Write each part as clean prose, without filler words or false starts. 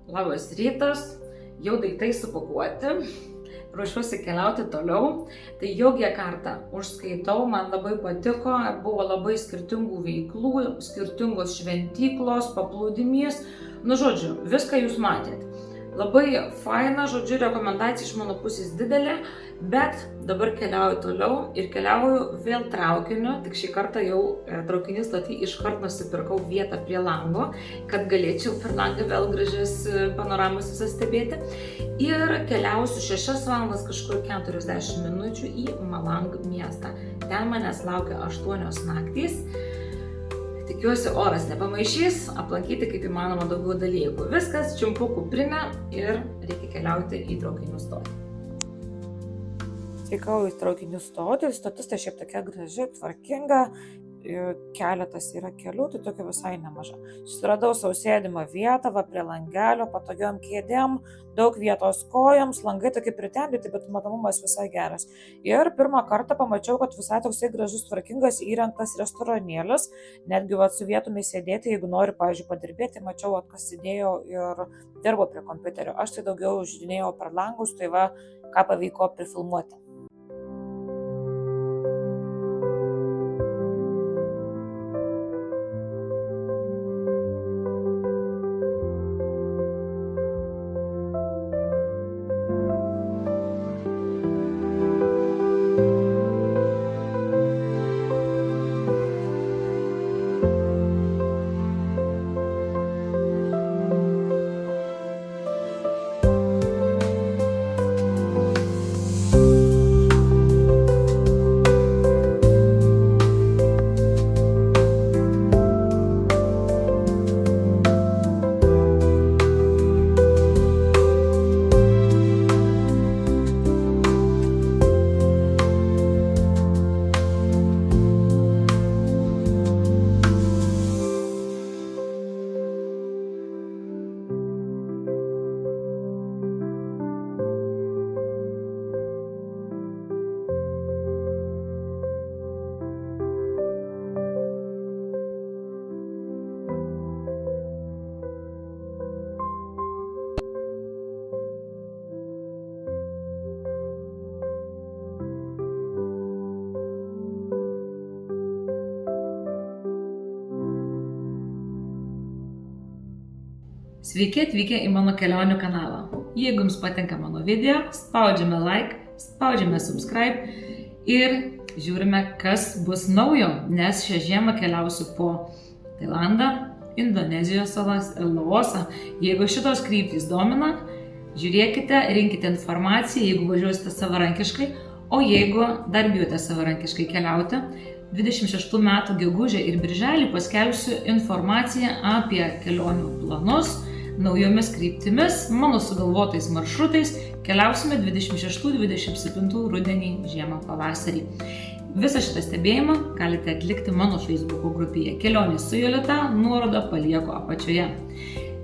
Labas rytas, jau daiktai supakuoti, ruošiuosi keliauti toliau. Tai Jogjakarta užskaitau, man labai patiko, buvo labai skirtingų veiklų, skirtingos šventyklos, paplūdimys. Žodžiu, viską jūs matėt. Labai faina, žodžiu, rekomendacija iš mano pusės didelė, bet dabar keliauju toliau ir keliauju vėl traukiniu, tik šį kartą jau traukinį stotį iškart nusipirkau vietą prie lango, kad galėčiau per langą vėl gražias panoramas visas stebėti. Ir keliausiu 6 valandas kažkur 40 minučių į Malang miestą. Ten manęs laukia 8 naktys. Tikiuosi, oras nepamaišys, aplankyti kaip įmanoma daugiau dalykų. Viskas, čiumpu kuprinę ir reikia keliauti į traukinių stotį. Atvykau į traukinių stotį, stotis tai šiaip tokia graži, tvarkinga, keletas yra kelių, tai tokia visai nemaža. Susiradau sau sėdimą vietą, prie langelio, patogiom kėdėm, daug vietos kojoms, langai tokie pritendyti, bet matomumas visai geras. Ir pirmą kartą pamačiau, kad visai toksai gražus, tvarkingas, įrengtas restoranėlis, netgi su vietomis sėdėti, jeigu nori, pavyzdžiui, padirbėti, mačiau, kas sėdėjo ir dirbo prie kompiuterio. Aš tai daugiau žiūrėjau per langus, tai ką pavyko prifilmuoti. Sveiki atvykę į mano kelionių kanalą. Jeigu jums patinka mano video, spaudžiame like, spaudžiame subscribe ir žiūrime, kas bus naujo, nes šią žiemą keliausiu po Tailandą, Indonezijos salas ir Laosą. Jeigu šitos kryptys domina, žiūrėkite, rinkite informaciją, jeigu važiuosite savarankiškai, o jeigu dar bijote savarankiškai keliauti, 26 metų gegužę ir birželį paskelbsiu informaciją apie kelionių planus, naujomis kryptimis, mano sugalvotais maršrutais, keliausime 26-27 rudenį, žiemą, pavasarį. Visą šitą stebėjimą galite atlikti mano Facebook'o grupėje Kelionės su Jolita, nuorodą palieku apačioje.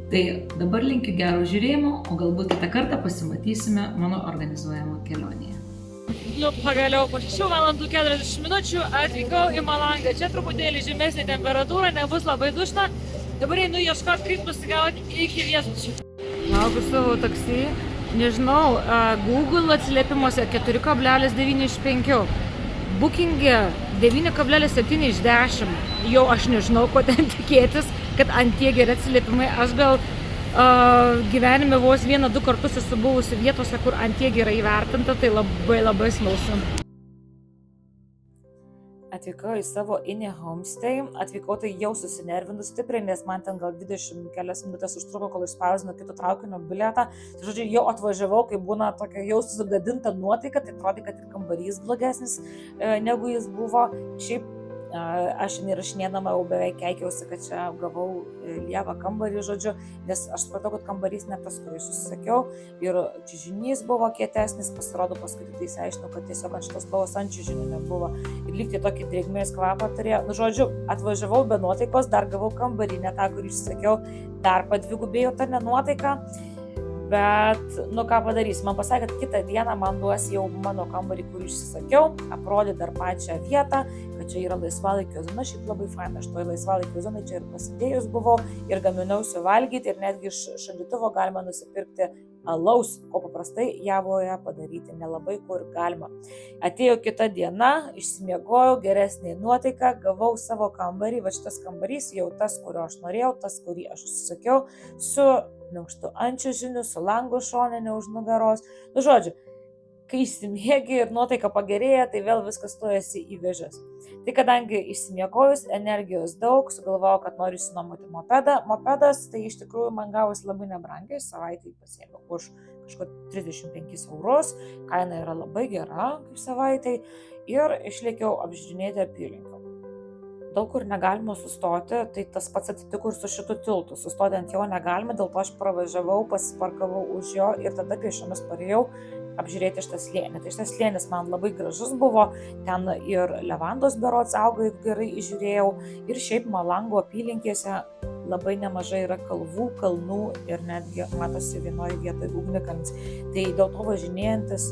Tai dabar linkiu gero žiūrėjimo, o galbūt kitą kartą pasimatysime mano organizuojamo kelionėje. Pagaliau po 6 valandų 40 minučių atvykau į Malangą. Čia truputėlį žemesnė temperatūra, nebus labai dušna. Dabar einu ieškoti, kaip nusigauti iki viešbučio. Laukiu savo taksi. Nežinau, Google atsiliepimuose 4,9 iš 5. Booking'e 9,7 iš 10. Jau aš nežinau, ko ten tikėtis, kad ant tie geri atsiliepimai. Aš gal gyvenime vos 1-2 kartus esu buvusi vietose, kur ant tie gerai įvertinta, tai labai smalsu. Atvykau į savo Ini homestay, atvykau tai jau susinervinus stipriai, nes man ten gal 20 kelias minutės užtruko, kol išspausdino kito traukinio bilietą. Tai žodžiu, jau atvažiavau, kai būna tokia jau sugadinta nuotaika, tai atrodė, kad ir kambarys blogesnis negu jis buvo. Šiaip aš įrašinėdama jau beveik keikiausi, kad čia gavau lievą kambarį, žodžiu, nes aš supratau, kad kambarys ne tas, kurį susisakiau, ir čiužinys buvo kietesnis, pasirodo paskui tai išsiaiškinau, kad tiesiog ant šitos lovos ant čiužinių nebuvo ir lyg tai tokį drėgmės kvapą turėjo. Žodžiu, atvažiavau be nuotaikos, dar gavau kambarį, ne tą, kurį išsisakiau, dar padvigubėjo ta nenuotaika. Bet, ką padarys, man pasakė, kad kitą dieną man duos jau mano kambarį, kur išsisakiau, aprodė dar pačią vietą, kad čia yra laisvalaikio zona, šiaip labai faina, aš toj laisvalaikio zonai čia ir pasidėjus buvau, ir gaminausi valgyti, ir netgi iš šaldytuvo galima nusipirkti alaus, ko paprastai Javoje padaryti nelabai kur galima. Atėjo kita diena, išsimiegojau, geresnė nuotaika, gavau savo kambarį, va šitas kambarys jau tas, kurio aš norėjau, tas, kurį aš užsisakiau, su minkštu ančiužiniu, su langu šoninė už nugaros. Žodžiu, kai išsimiegi ir nuotaika pagerėja, tai vėl viskas stojasi į vėžes. Tai kadangi išsimiegojus, energijos daug, sugalvojau, kad noriu išsinuomoti mopedą. Mopedas tai iš tikrųjų man gavosi labai nebrangiai, savaitę pasiėmiau už kažkur 35 eurus, kaina yra labai gera kaip savaitai ir išlėkiau apžiūrinėti apylinkių. Daug kur negalima sustoti, tai tas pats atsitiko ir su šitu tiltu. Sustoti ant jo negalima, dėl to aš pravažiavau, pasiparkavau už jo ir tada pėsčiomis parėjau apžiūrėti šitą slėnį. Tai šitas slėnis man labai gražus buvo, ten ir levandos berods auga, jeigu gerai įžiūrėjau, ir šiaip Malango apylinkėse labai nemažai yra kalvų, kalnų ir netgi matosi vienoje vietoje ugnikalnis. Tai dėl to važinėjantis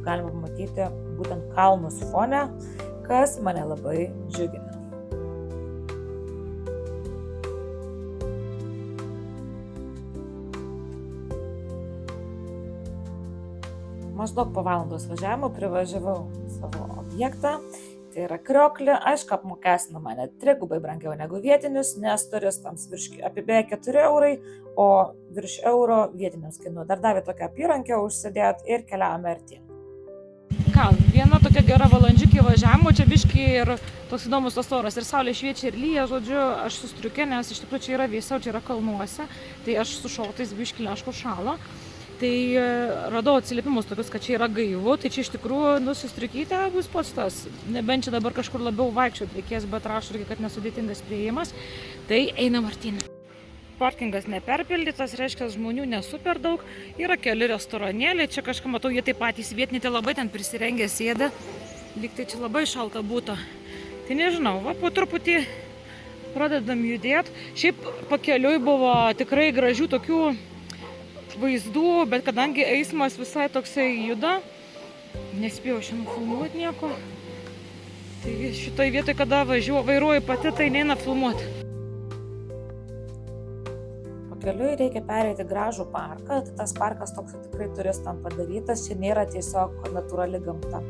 galima pamatyti būtent kalnus fone, kas mane labai džiugina. Maždaug po valandos važiavimo privažiavau savo objektą, tai yra Krioklį, aišku, apmokestino mane 3 brangiau negu vietinius, nes turistams apie beveik 4 eurai, o virš euro vietiniams kainuoja. Dar davė tokią apyrankę užsidėt ir keliavome artyn. Viena tokia gera valandžiukė važiavimo, čia biškį ir toks įdomus tas oras, ir saulė šviečia ir lyja, žodžiu, aš sustriukė, nes iš tikrųjų čia yra vėsiau, čia yra kalnuose, tai aš su šortais biškį leško šalo. Tai radau atsiliepimus tokius, kad čia yra gaivu, tai čia iš tikrųjų sustriukyte bus pats tas. Nebent čia dabar kažkur labiau vaikščiot reikės, bet rašo irgi, kad nesudėtingas priėjimas. Tai einam artyn. Parkingas neperpildytas, reiškia žmonių nesuper daug. Yra keli restoranėliai, čia kažką matau, jie taip patys vietiniai, tai labai ten prisirengę sėda. Lyg tai čia labai šalta būtų. Tai nežinau, va po truputį pradedam judėti. Šiaip pakeliui buvo tikrai gražių tokių vaizdų, bet kadangi eismas visai toksai juda, nespėjau šiandien filmuoti nieko. Tai šitoj vietoj, kada vairuoju pati, tai neina filmuoti. Pakeliui reikia pereiti gražų parką, tai tas parkas toks tikrai turistam padarytas, čia nėra tiesiog natūrali gamta.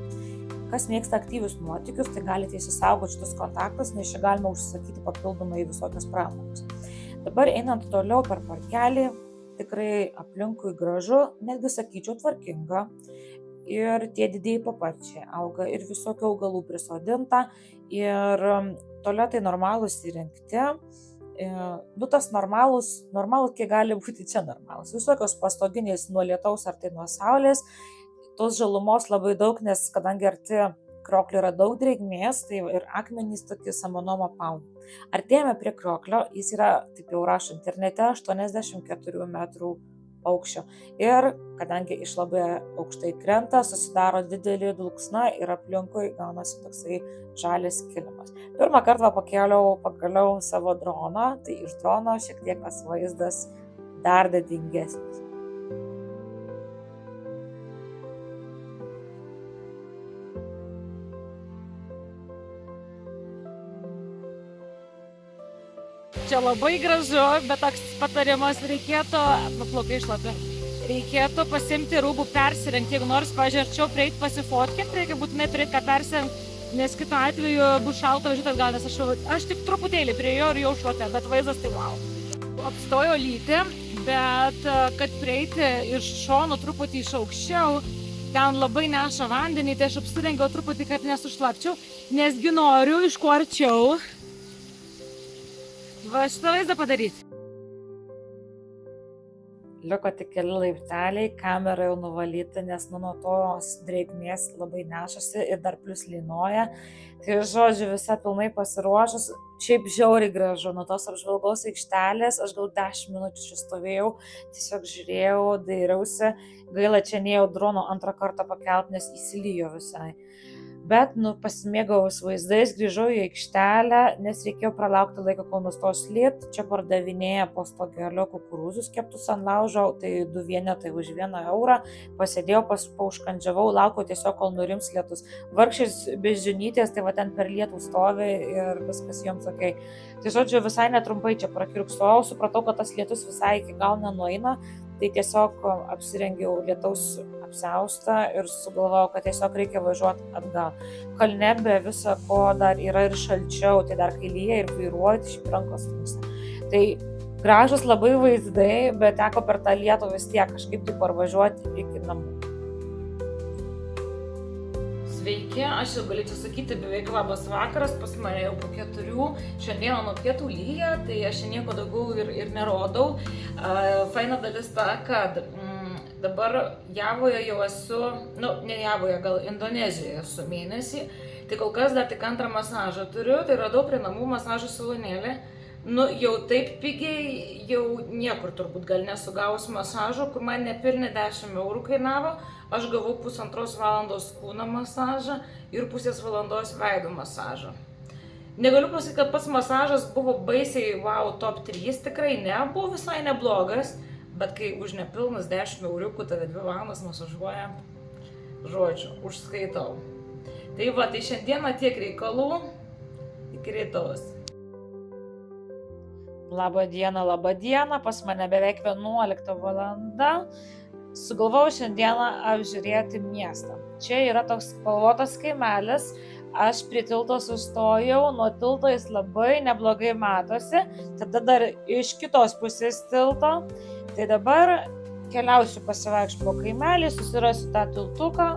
Kas mėgsta aktyvius nuotykius, tai galite įsisaugoti šitus kontaktus, nes čia galima užsisakyti papildomai visokias pramogas. Dabar einant toliau per parkelį, tikrai aplinkui gražu, netgi sakyčiau tvarkinga, ir tie didieji paparčiai auga ir visokių augalų prisodinta, ir tualetai normalūs įrengti. Tas normalūs, kiek gali būti čia normalūs. Visokios pastoginės nuo lietaus ar tai nuo saulės, tos žalumos labai daug, nes kadangi arti Krioklio yra daug drėgmės, tai ir akmenys tokie Samanomo pauni. Artėjame prie Krioklio, jis yra, taip jau rašo internete, 84 metrų aukščio. Ir kadangi iš labai aukštai krenta, susidaro didelį dulksną ir aplinkui gaunasi toksai žalias kilimas. Pirmą kartą pagaliau savo droną, tai iš drono šiek tiek tas vaizdas dar didingesnis. Čia labai gražu, bet toks patarimas reikėtų, plaukai šlapi, reikėtų pasiimti rūbų persirengti, jeigu nors, pavyzdžiui, arčiau prieiti pasifotkinti, reikia būtinai turėti ką persirengti, nes kitu atveju bus šalta važiuotas gal, nes aš tik truputėlį priėjau ir jau šluotė, bet vaizdas tai wow. Apstojo lyti, bet kad prieiti iš šonų truputį iš aukščiau, ten labai neša vandenį, tai aš apsirengiau truputį, kad nesušlapčiau, nesgi noriu iš kuo arčiau. Va šitą vaizdą padaryti. Liko tik keli laipteliai, kamera jau nuvalyta, nes nuo tos drėgmės labai nešasi ir dar plus lynoja. Tai žodžiu, visa pilnai pasiruošus, šiaip žiauriai gražu. Nuo tos apžvalgos aikštelės aš gal 10 minučių čia stovėjau, tiesiog žiūrėjau, dairiausi. Gaila, čia nėjau drono antrą kartą pakelt, nes įsilijo visai. Bet, pasimėgavus vaizdais, grįžau į aikštelę, nes reikėjo pralaukti laiką, kol nustos lyt. Čia pardavinėja po stogelio kukurūzus keptus ant laužo, tai 2 vienetai už 1 eurą. Pasėdėjau, pauškandžiavau, laukiau tiesiog, kol nurims lietus. Vargšės beždžionytės, tai va ten per lietų stovi ir viskas joms okei. Tai žodžiu, visai netrumpai čia prakirksojau, supratau, kad tas lietus visai iki gal nenueina, tai tiesiog apsirengiau lietaus apsiaustą ir sugalvojau, kad tiesiog reikia važiuoti atgal. Kalne be viso ko dar yra ir šalčiau, tai dar kai lyja ir vairuoju, tai šiaip rankos tinsta. Tai gražus labai vaizdai, bet teko per tą lietų vis tiek kažkaip tai parvažiuoti iki namų. Sveiki, aš jau galėčiau sakyti beveik labas vakaras, pas mane jau po 4, šiandieną nuo pietų lyja, tai aš nieko daugiau ir nerodau. Faina dalis ta, kad dabar Javoje jau esu, ne Javoje, gal Indonezijoje esu mėnesį, tai kol kas dar tik 2 masažą turiu, tai radau prie namų masažo salonėlį. Jau taip pigiai, jau niekur turbūt gal nesugaus masažo, kur man nepilni 10 eurų kainavo, aš gavau 1,5 valandos kūno masažą ir 0,5 valandos veido masažą. Negaliu pasakyti, kad pats masažas buvo baisiai wow top 3, tikrai ne, buvo visai neblogas, bet kai už nepilnas 10 euriukų tave 2 valandas masažuoja, žodžiu, užskaitau. Tai va, tai šiandieną tiek reikalų, iki rytojus. Labą dieną, pas mane beveik 11 valanda. Sugalvojau šiandieną apžiūrėti miestą. Čia yra toks spalvotas kaimelis, aš prie tilto sustojau, nuo tilto jis labai neblogai matosi, tada dar iš kitos pusės tilto. Tai dabar keliausiu pasivaikščioti po kaimelį, susirasiu tą tiltuką,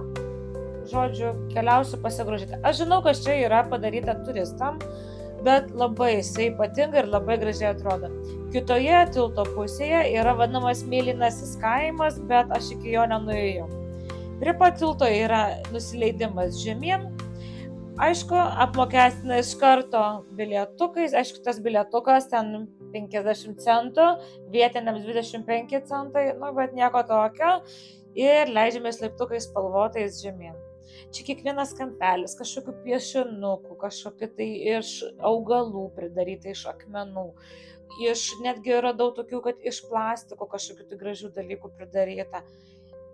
žodžiu, keliausiu pasigrožėti. Aš žinau, kad čia yra padaryta turistam, bet labai jisai ypatinga ir labai gražiai atrodo. Kitoje tilto pusėje yra vadinamas Mėlynasis kaimas, bet aš iki jo nenuėjau. Prie pat tilto yra nusileidimas žemyn. Aišku, apmokestina iš karto bilietukais, aišku, tas bilietukas ten 50 centų, vietiniams 25 centai, bet nieko tokio. Ir leidžiamės laiptukais spalvotais žemyn. Čia kiekvienas kampelis, kažkokių piešinukų, kažkokių tai iš augalų pridaryta, iš akmenų, netgi radau tokių, kad iš plastiko kažkokių tai gražių dalykų pridaryta.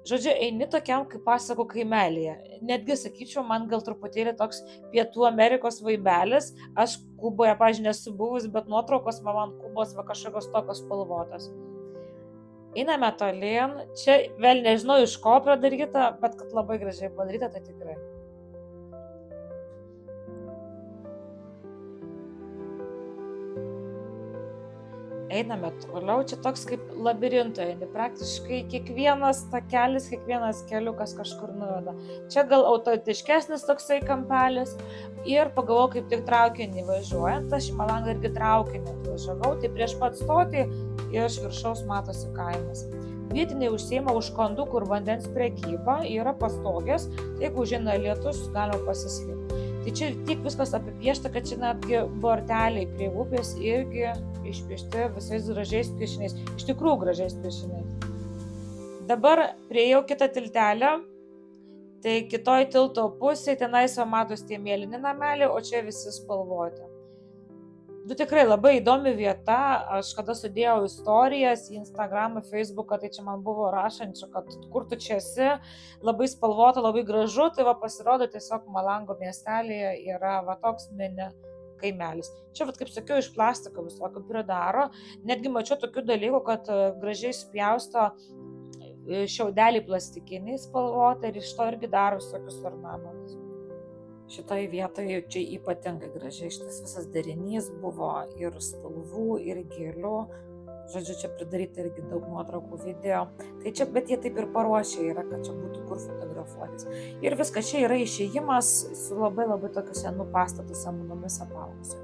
Žodžiu, eini tokiam, kaip pasako, kaimelyje. Netgi, sakyčiau, man gal truputėlį toks Pietų Amerikos vaibelis. Aš Kuboje, pavyzdžiui, nesu buvus, bet nuotraukos man Kubos kažkokios tokios spalvotos. Einame tolyn, čia vėl nežinau iš ko padaryta, bet kad labai gražiai padaryta, tai tikrai. Einame toliau, čia toks kaip labirinto, praktiškai kiekvienas takelis, kiekvienas keliukas kažkur nuveda. Čia gal autentiškesnis toksai kampelis ir pagalvojau, kaip tik traukinį važiuojant, aš į Malangą irgi traukinį atvažiavau, tai prieš pat stotį iš viršaus matosi kaimas. Vietiniai užsiima užkandų, kur vandens prekyba, yra pastogės, tai jeigu užeina lietus, galima pasislėpti. Tai čia tiek viskas apipiešta, kad čia netgi borteliai prie upės irgi išpiešti visais gražiais piešiniais, iš tikrųjų gražiais piešiniais. Dabar priejau kitą tiltelę, tai kitoj tilto pusėje tenais matos tie mėlyni nameliai, o čia visi spalvoti. Tikrai labai įdomi vieta, aš kada sudėjau istorijas į Instagramą, Facebooką, tai čia man buvo rašančių, kad kur tu čia esi, labai spalvota, labai gražu, tai pasirodo tiesiog Malango miestelėje yra toks mini kaimelis. Čia, kaip sakiau, iš plastiko visokio pridaro, netgi mačiau tokių dalykų, kad gražiai supjausto šiaudelį plastikiniai spalvoti ir iš to irgi daro visokius ornamentus. Šitoje vietoje čia ypatingai gražiai šitas visas derinys buvo ir spalvų, ir gėlių. Žodžiu, čia pridaryta irgi daug nuotraukų, video. Tai čia, bet jie taip ir paruošę yra, kad čia būtų kur fotografuotis. Ir viskas čia yra išėjimas su labai tokiu senu pastatu samanomis apaugusiu.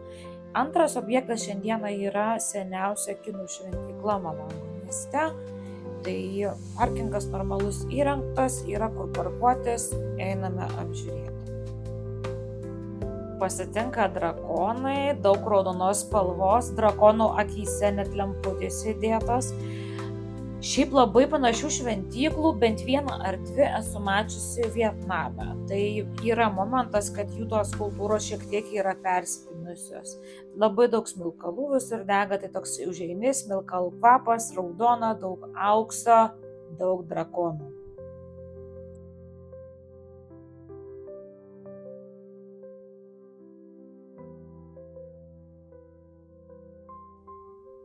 Antras objektas šiandieną yra seniausia kinų šventykla Malango mieste. Tai parkingas normalus įrengtas, yra kur parkuotis, einame apžiūrėti. Pasitinka drakonai, daug raudonos spalvos, drakonų akyse net lemputės įdėtos. Šiaip labai panašių šventyklų, bent vieną ar dvi esu mačiusi Vietname. Tai yra momentas, kad jų tos kultūros šiek tiek yra persipynusios. Labai daug smilkalų visur dega, tai toks užeini, smilkalų kvapas, raudona, daug aukso, daug drakonų.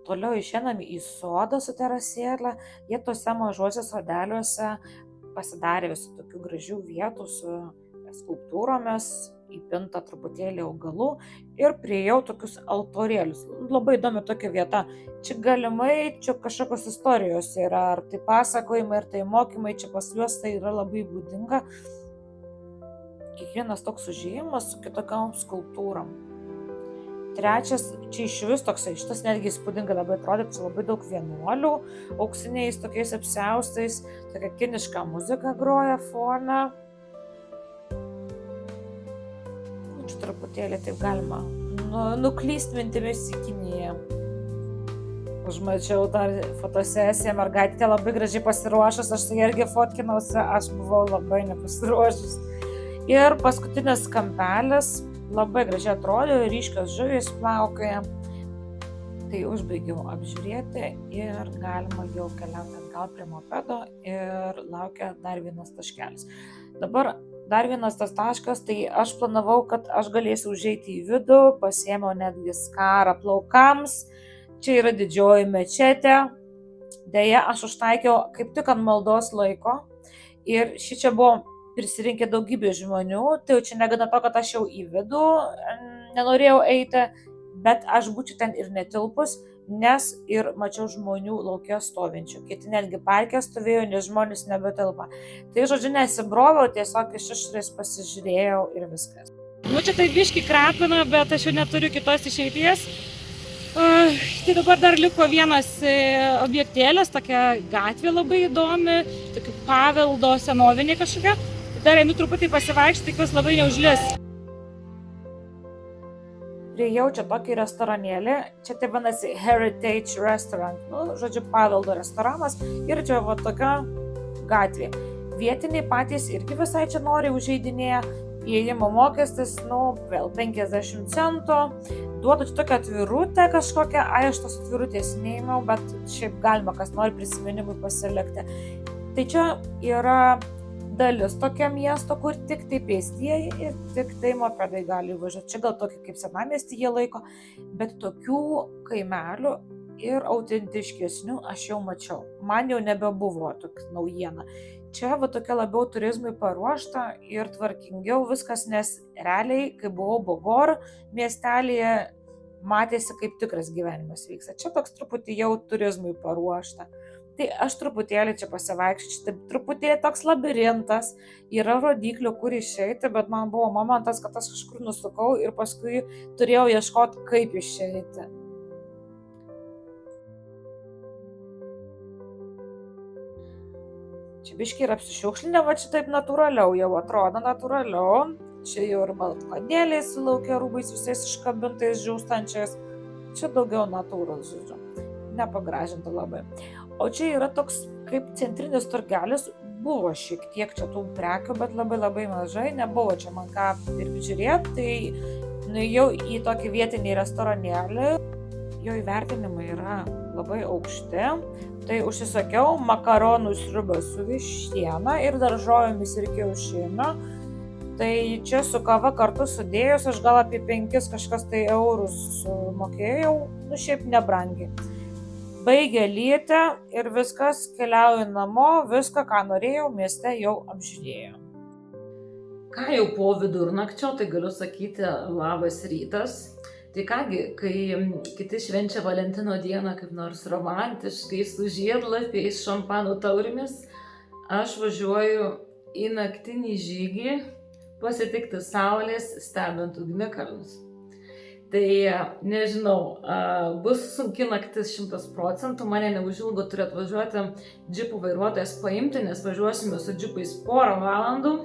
Toliau išeinam į sodą su terasėlę, jie tuose mažuose sodeliuose pasidarė visų tokių gražių vietų su skulptūromis, įpinta truputėlį augalų ir priėjau tokius altorėlius. Labai įdomi tokia vieta. Čia galimai, čia kažkokios istorijos yra, ar tai pasakojimai, ar tai mokymai, čia pas juos tai yra labai būdinga. Kiekvienas toks užėjimas su kitokiom skulptūrom. Trečias, čia iš vis toksai, šitas netgi įspūdingai labai atrodė, čia labai daug vienuolių, auksiniais tokiais apsiaustais, tokia kiniška muzika groja fone. Čia truputėlį taip galima nuklyst mintimis į Kiniją. Užmačiau dar fotosesiją, mergaitė labai gražiai pasiruošus, aš tai irgi fotkinausi, aš buvau labai nepasiruošus. Ir paskutinis kampelis. Labai gražiai atrodė, ryškios žuvys plaukioja. Tai užbaigiau apžiūrėti ir galima jau keliauti atgal prie mopedo ir laukia dar vienas taškelis. Dabar dar vienas tas taškas, tai aš planavau, kad aš galėsiu užeiti į vidų, pasiėmiau netgi skarą plaukams. Čia yra didžioji mečetė. Deja, aš užtaikiau kaip tik ant maldos laiko ir šičia buvo prisirinkę daugybė žmonių, tai jau čia negana to, kad aš jau į vidų nenorėjau eiti, bet aš būčiau ten ir netilpus, nes ir mačiau žmonių lauke stovinčių. Kiti netgi parke stovėjo, nes žmonės nebetilpa. Tai žodžiu nesibroviau, tiesiog iš išorės pasižiūrėjau ir viskas. Čia tai biškį krapina, bet aš jau neturiu kitos išeities. Tai dabar dar liko vienas objektėlis, tokia gatvė labai įdomi, tokia paveldo senovinė kažkokia. Dar einu truputį pasivaikščioti, tikiuosi labai neužlis. Priėjau čia tokį restoranėlį, čia tai vadinasi Heritage Restaurant, žodžiu paveldo restoranas ir čia va tokia gatvė. Vietiniai patys irgi visai čia noriai užeidinėja, įėjimo mokestis, vėl 50 centų, duodu čia tokią atvirutę kažkokią, aš tos atvirutės neėmiau, bet šiaip galima, kas nori prisiminimui pasilikti. Tai čia yra dalis tokia miesto, kur tik tai pėstieji ir tik tai mopedai gali važiuoti. Čia gal tokį kaip senamiestį jie laiko, bet tokių kaimelių ir autentiškesnių aš jau mačiau. Man jau nebebuvo tokia naujiena. Čia va tokia labiau turizmui paruošta ir tvarkingiau viskas, nes realiai, kai buvau Bogor miestelėje, matėsi kaip tikras gyvenimas vyksta. Čia toks truputį jau turizmui paruošta. Tai aš truputėlį čia pasivaikščiu, truputėlį toks labirintas, yra rodiklių, kur išeiti, bet man buvo momentas, kad aš kažkur nusukau ir paskui turėjau ieškoti, kaip išeiti. Čia biškiai yra apsišiukšlinę, va čia taip natūraliau, jau atrodo natūraliau. Čia jau ir balkonėliai su lauke rūbais visais iškabintais džiūstančiais. Čia daugiau natūros, žodžiu, nepagražinta labai. O čia yra toks kaip centrinis turgelis, buvo šiek tiek čia tų prekių, bet labai mažai, nebuvo čia man ką ir žiūrėti, tai nuėjau į tokį vietinį restoranėlį, jo įvertinimai yra labai aukšti, tai užsisakiau makaronų sriubą su vištiena ir daržovėmis ir kiaušiniu, tai čia su kava kartu sudėjus, aš gal apie 5 kažkas tai eurus mokėjau, šiaip nebrangiai. Baigė lyti ir viskas, keliauju namo, viską, ką norėjau, mieste jau apžiūrėjau. Ką jau po vidurnakčio, tai galiu sakyti labas rytas. Tai kągi, kai kiti švenčia Valentino dieną kaip nors romantiškai, su žiedlapiais, šampano taurėmis, aš važiuoju į naktinį žygį pasitikti saulės, stebint ugnikalnius. Tai nežinau, bus sunki naktis 100%, mane neužilgo turi atvažiuoti džipų vairuotojas paimti, nes važiuosime su džipais porą valandų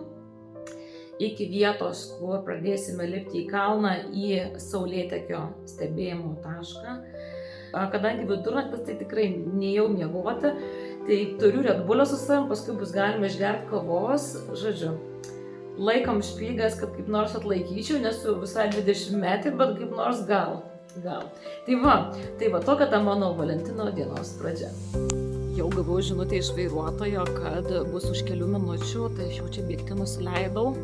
iki vietos, kur pradėsime lipti į kalną į saulėtekio stebėjimo tašką. Kadangi vidurnaktis, tai tikrai nejau miegoti, Tai turiu Red Bull'o su savim, paskui bus galima išgerti kavos, žodžiu. Laikom špygas, kad kaip nors atlaikyčiau, nesu visai 20 metai, bet kaip nors gal. Tai va tokia ta mano Valentino dienos pradžia. Jau gavau žinutę iš vairuotojo, kad bus už kelių minučių, tai aš jau čia bėgti nusileidau.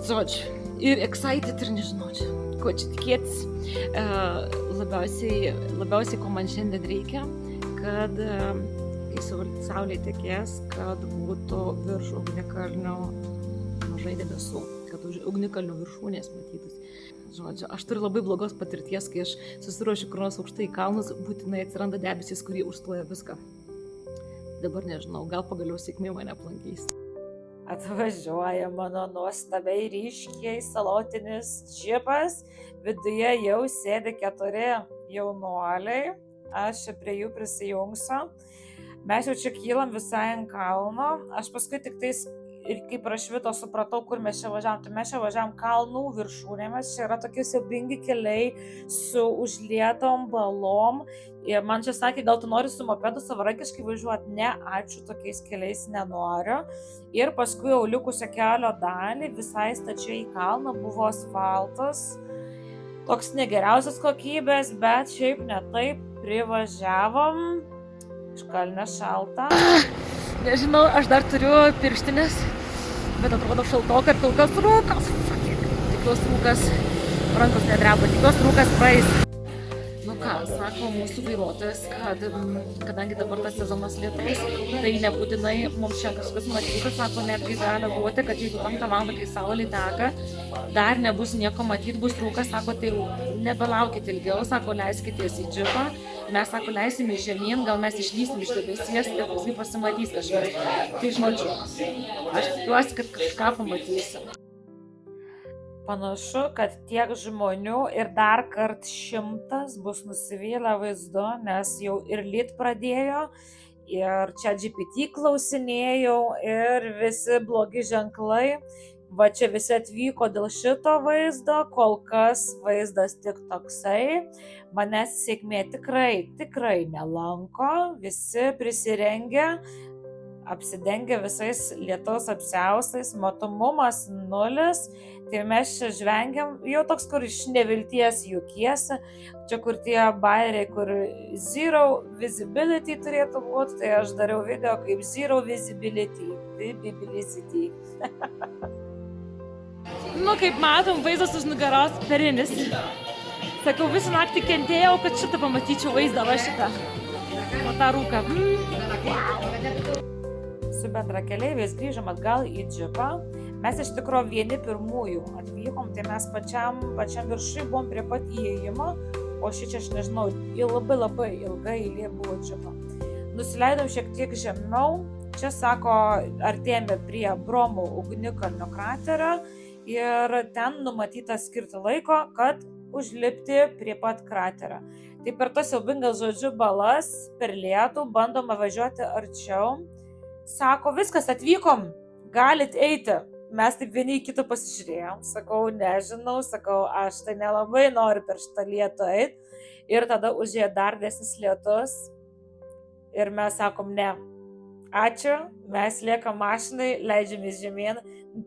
Žodžiu, ir excited ir nežinau čia, ko čia tikėtis. Labiausiai, ko man šiandien reikia, kad kai saulė tekės, kad būtų virš ugnikalnio mažai debesų, kad už ugnikalnio viršūnės matytus. Žodžiu, aš turiu labai blogos patirties, kai aš susiruošiu kur nors aukštai į kalnus, būtinai atsiranda debesys, kurie užstoja viską. Dabar nežinau, gal pagaliau sėkmė mane aplankys. Atvažiuoja mano nuostabiai ryškiai salotinis džipas, viduje jau sėdi 4 jaunuoliai, aš čia prie jų prisijungsiu. Mes jau čia kylam visai ant kalno, aš paskui tik tais ir kai prašvito supratau, kur mes čia važiavam. Tai mes čia važiavam kalnų viršūnėmis, čia yra tokie siaubingi keliai su užlietom balom. Ir man čia sakė, gal tu nori su mopedu savarankiškai važiuoti? Ne, ačiū, tokiais keliais nenoriu. Ir paskui jau likusią kelio dalį visai stačiai į kalną buvo asfaltas. Toks negeriausias kokybės, bet šiaip ne taip privažiavom. Iškalnė šalta. Nežinau, aš dar turiu pirštinės, bet atrodo šaltoka ir kol kas rūkas. Tikiuosi rūkas, rankos nedreba, tikiuosi rūkas praeis. Nu ką, sako mūsų vairuotojas, kad kadangi dabar tas sezonas lietus, tai nebūtinai mums čia kažkas matyti, sako, netgi gali būti, kad jeigu 5 valandą, kai saulė teka, dar nebus nieko matyti, bus rūkas, sako, tai nebelaukit ilgiau, sako, leiskitės į džipą. Mes, sako, leisime žemyn, gal mes išlysim iš debesies ir paskui pasimatys kažkas. Tai žodžiu, aš tikiuosi, kad kažką pamatysim. Panašu, kad tiek žmonių ir dar kart 100 bus nusivylę vaizdu, nes jau ir lyt pradėjo, ir čia GPT klausinėjau, ir visi blogi ženklai. Va čia visi atvyko dėl šito vaizdo, kol kas vaizdas tik toksai. Manęs sėkmė tikrai nelanko, visi prisirengę, apsidengę visais lietaus apsiaustais, matomumas 0, tai mes čia žvengiam, jau toks, kur iš nevilties juokiesi, čia kur tie bairiai, kur zero visibility turėtų būti, tai aš dariau video kaip zero visibility. Nu, kaip matom, vaizdas už nugaros perinis. Sakau, visą naktį kentėjau, kad šitą pamatyčiau vaizdą, va šitą. O tą rūką. Su bendrakeleiviais grįžom atgal į džipą. Mes iš tikrųjų vieni pirmųjų atvykom, tai mes pačiam viršui buvom prie pat įėjimo, o šičia, aš nežinau, labai ilga eilė buvo džipą. Nusileidom šiek tiek žemiau. Čia, sako, artėjame prie Bromo ugnikalnio kraterio ir ten numatyta skirti laiko, kad užlipti prie pat kraterio. Tai per tas siaubingas, žodžiu, balas, per lietų, bandoma važiuoti arčiau. Sako, viskas, atvykom, galit eiti. Mes taip vieni į kitą pasižiūrėjom, sakau, nežinau, sakau, aš tai nelabai noriu per šitą lietų eiti. Ir tada užėjo dar desnis lietus ir mes sakom, ne. Ačiū, mes liekam mašinai, leidžiamės žemyn,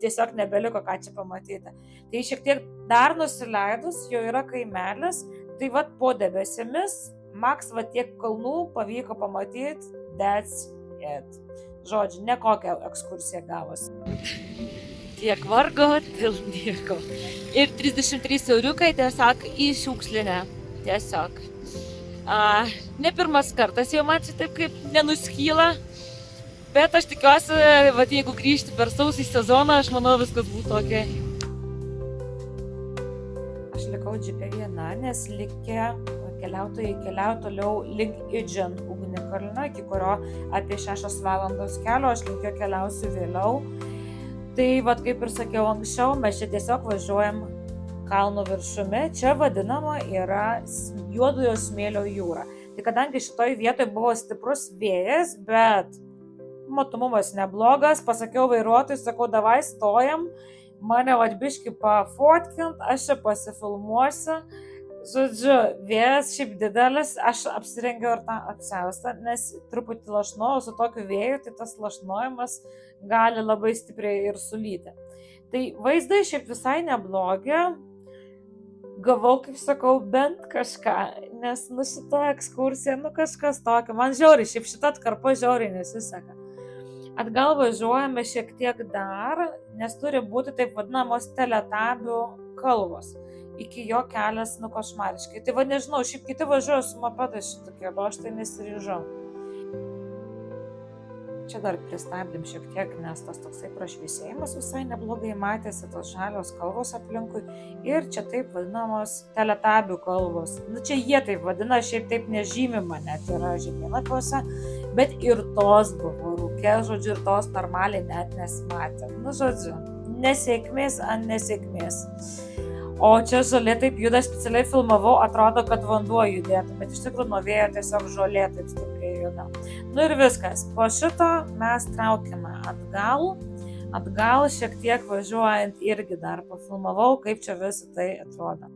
tiesiog nebeliko ką čia pamatyti. Tai šiek tiek dar nusileidus, jau yra kaimelis, tai vat po debesimis, maks va tiek kalnų pavyko pamatyti, that's it. Žodžiu, nekokia ekskursija gavosi. Tiek vargo, dėl nieko. Ir 33 euriukai tiesiog į šiukšlinę, tiesiog. Ne pirmas kartas jau man čia taip kaip nenuskyla. Bet aš tikiuosi, vat, jeigu grįžti per sausį sezoną, aš manau, viskas būtų ok. Aš likau džipe viena, nes keliautojai keliauja toliau link Idžen ugnikalnio, iki kurio apie 6 valandos kelio, aš link jo keliausiu vėliau. Tai, vat, kaip ir sakiau anksčiau, mes čia tiesiog važiuojam kalno viršumi. Čia vadinama yra Juodojo smėlio jūra. Tai kadangi šitoj vietoj buvo stiprus vėjas, bet matomumas neblogas, pasakiau vairuotojui, sakau, davai stojam, mane vat biškį pafotkint, aš čia pasifilmuosiu. Žodžiu, vėjas šiaip didelis, aš apsirengiau ir tą apsiaustą, nes truputį lašnojau su tokiu vėju, tai tas lašnojimas gali labai stipriai ir sulyti. Tai vaizdai šiaip visai neblogi, gavau, kaip sakau, bent kažką, nes šita ekskursija, kažkas tokio, man žiauriai, šiaip šita atkarpa žiauriai nesiseka. Atgal važiuojame šiek tiek dar, nes turi būti taip vadinamos teletabių kalvos. Iki jo kelias košmariškai. Tai nežinau, šiaip kiti važiuoja su mopedais šitų kelių, aš tai nesiryžau. Čia dar pristabdėm šiek tiek, nes tas toksai prašviesėjimas visai neblogai matėsi, tos žalios kalvos aplinkui. Ir čia taip vadinamos teletabių kalvos. Čia jie taip vadina, šiaip taip nežymima, net yra žemėlapiuose, bet ir tos buvo rūke, žodžiu, ir tos normaliai net nesimatė. Žodžiu, nesėkmės ant nesėkmės. O čia žolė taip juda, specialiai filmavau, atrodo, kad vanduo judėtų, bet iš tikrųjų nuo vėjo tiesiog žolė taip stipriai juda. Ir viskas, po šito mes traukiame atgal šiek tiek važiuojant irgi dar pafilmavau, kaip čia visą tai atrodo.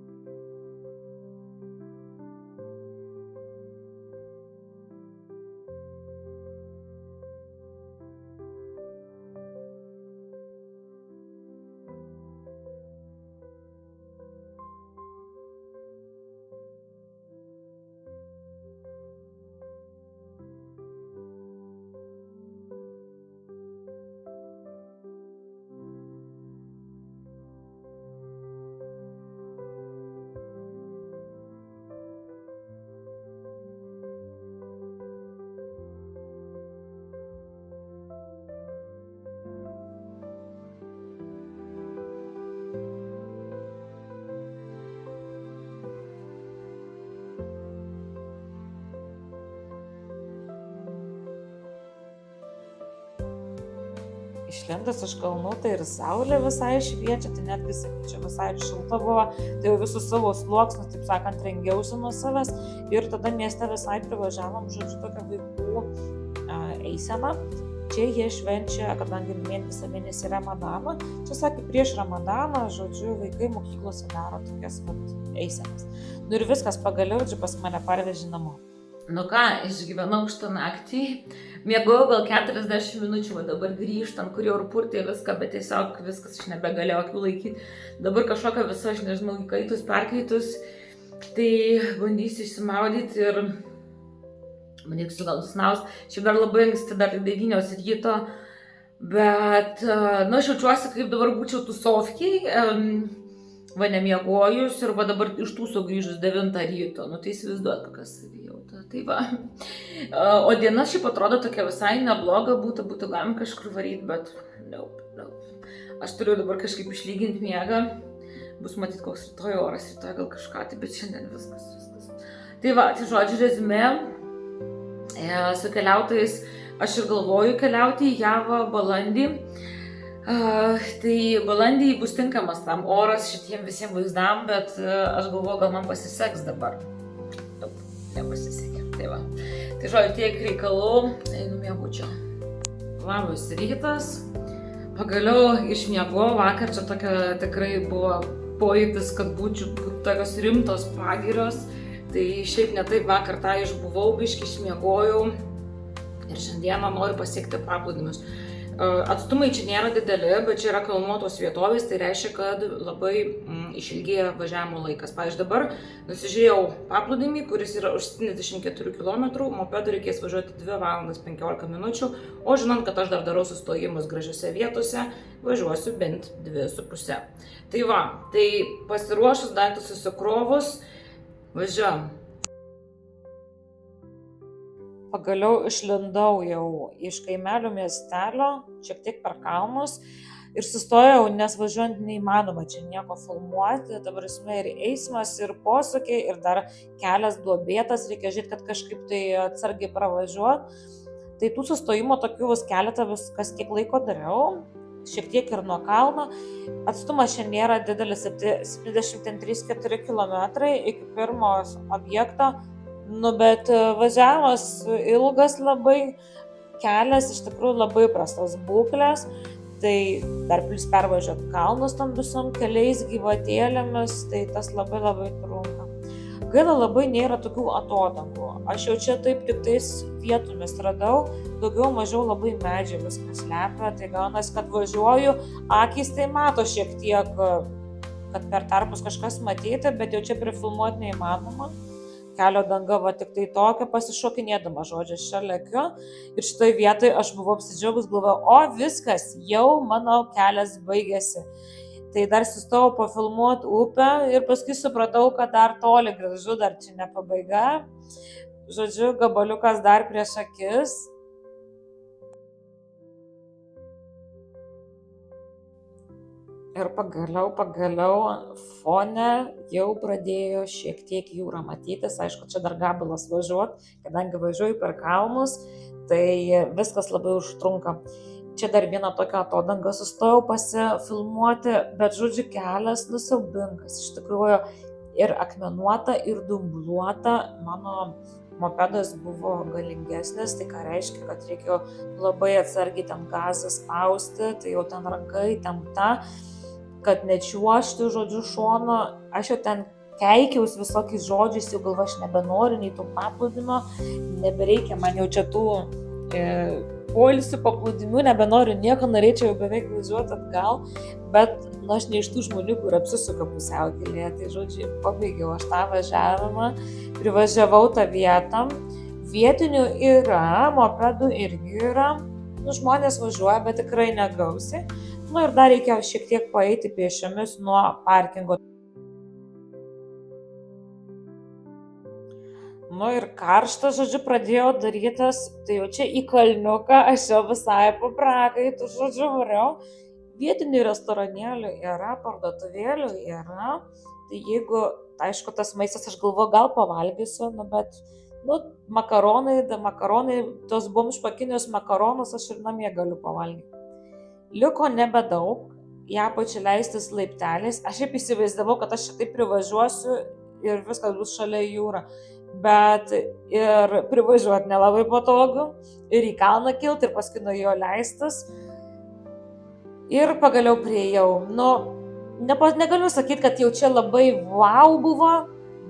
Išlindus iš kalnų, tai ir saulė visai šviečia, tai netgi, sakyčiau, visai ir šilta buvo, tai jau visus savo sluoksnius, taip sakant, rengiausi nuo savęs ir tada mieste visai privažiavom, žodžiu, tokią vaikų eiseną. Čia jie švenčia, kadangi visą mėnesį Ramadaną, čia sakė prieš Ramadaną, žodžiu, vaikai mokyklose daro tokias eisenas. Ir viskas, pagaliau džipas mane parvežė namo. Išgyvenau šitą naktį, miegojau gal 40 minučių, dabar grįžtant, kur jau ir purtė viską, bet tiesiog viskas aš nebegalėjau akių laikyti. Dabar kažkokia visa, aš nežinau, įkaitus, perkaitus, tai bandysiu išsimaudyti ir bandysiu gal susnaus. Šiaip dar labai anksti, dar 9 ryto, bet, aš jaučiuosi, kaip dabar būčiau tūsovkiai, nemiegojus ir dabar iš tūso grįžus 9 ryto, tai įsivaizduot, kokias savijauta. Tai va. O diena šiaip atrodo tokia visai nebloga, būtų galima kažkur varyti, bet nope. Aš turiu dabar kažkaip išlyginti miegą, bus matyti koks rytoj oras, rytoj gal kažką, bet šiandien viskas. Tai va, tai žodžiu, rezumė, su keliautojais aš ir galvoju keliauti į Javą balandį. Tai balandį bus tinkamas tam oras šitiem visiems vaizdam, bet aš galvoju, gal man pasiseks dabar. Nepasisekė. Tai va. Tai žodžiu, tiek reikalų, einu miegučio. Labas rytas. Pagaliau išmiegojau, vakar čia tokia tikrai buvo pojūtis, kad būčiau tokios rimtos pagirios. Tai šiaip ne taip vakar tą išbuvau, biškį išmiegojau. Ir šiandieną noriu pasiekti paplūdimius. Atstumai čia nėra dideli, bet čia yra kalnuotos vietovės, tai reiškia, kad labai išilgėja važiavimo laikas. Pavyzdžiui, dabar nusižiūrėjau paplūdimį, kuris yra už 74 km, mopedu reikės važiuoti 2 valandas 15 minučių, o žinant, kad aš dar darau sustojimus gražiose vietose, važiuosiu bent 2,5. Tai va, tai pasiruošus, daiktus susikrovus, važiuojam. Pagaliau išlindau jau iš kaimelio miestelio, šiek tiek per kalnus ir sustojau, nes važiuojant neįmanoma čia nieko filmuoti, dabar esmė ir eismas, ir posūkiai, ir dar kelias duobėtas, reikia žiūrėti, kad kažkaip tai atsargiai pravažiuoti. Tai tų sustojimo tokių keletą kas kiek laiko dariau, šiek tiek ir nuo kalno. Atstumas šiandien nėra didelis, 73,4 km iki pirmo objekto. Bet važiavimas ilgas labai, kelias iš tikrųjų labai prastos būklės, tai dar plus pervažiuot kalnus tam visom keliais gyvatėlėmis, tai tas labai trunka. Gaila labai nėra tokių atodangų. Aš jau čia taip tik tais vietomis radau, daugiau mažiau labai medžiai viskas slepia, tai gaunas, kad važiuoju, akys tai mato šiek tiek, kad per tarpus kažkas matyti, bet jau čia prifilmuoti neįmanoma. Kelio danga va tik tai tokia, pasišokinėdama žodžiu, čia lekiu. Ir šitoj vietoj aš buvau apsidžiaugus, galvoju, o viskas, jau mano kelias baigėsi. Tai dar sustojau pafilmuoti upę ir paskui supratau, kad dar toli gražu, dar čia ne pabaiga. Žodžiu, gabaliukas dar prieš akis. Ir pagaliau fone jau pradėjo šiek tiek jūra matytis. Aišku, čia dar gabalas važiuoti, kadangi važiuoju per kalnus, tai viskas labai užtrunka. Čia dar vieną tokią atodangą sustojau pasifilmuoti, bet žodžiu kelias siaubingas. Iš tikrųjų ir akmenuota, ir dumbluota. Mano mopedas buvo galingesnis, tai ką reiškia, kad reikėjo labai atsargiai ten gazą spausti, tai jau ten ranka įtempta, kad nečiuošti, žodžiu, šono. Aš jau ten keikiaus visokiais žodžiais, jau galva, aš nebenoriu nei tų paplūdimio, nebereikia man jau čia tų poilsių paplūdimių, nebenoriu nieko, norėčiau jau beveik važiuoti atgal, bet aš ne iš tų žmonių, kur apsisuka pusiaukelėje, tai žodžiu, pabaigiau aš tą važiavimą, privažiavau tą vietą, vietinių yra, mopedų irgi yra, žmonės važiuoja, bet tikrai negausiai. Ir dar reikia šiek tiek paeiti pėsčiomis nuo parkingo. Ir karštą, žodžiu, pradėjo darytas, tai jau čia į kalniuką, aš jau visai paprakaitų, žodžiu, variau. Vietinių restoranėlių yra, parduotuvėlių yra, tai jeigu, aišku, tas maistas, aš galvoju, gal pavalgysiu, bet, makaronai, tos bumšpakinius makaronus aš ir namie galiu pavalgyti. Liko nebedaug, į apačią leistis laipteliais. Aš šiaip įsivaizdavau, kad aš šitaip privažiuosiu ir viskas bus šalia jūra. Bet ir privažiuoti nelabai patogu, ir į kalną kilti, ir paskui nuo jo leistis. Ir pagaliau priėjau. Negaliu sakyti, kad jau čia labai wow buvo,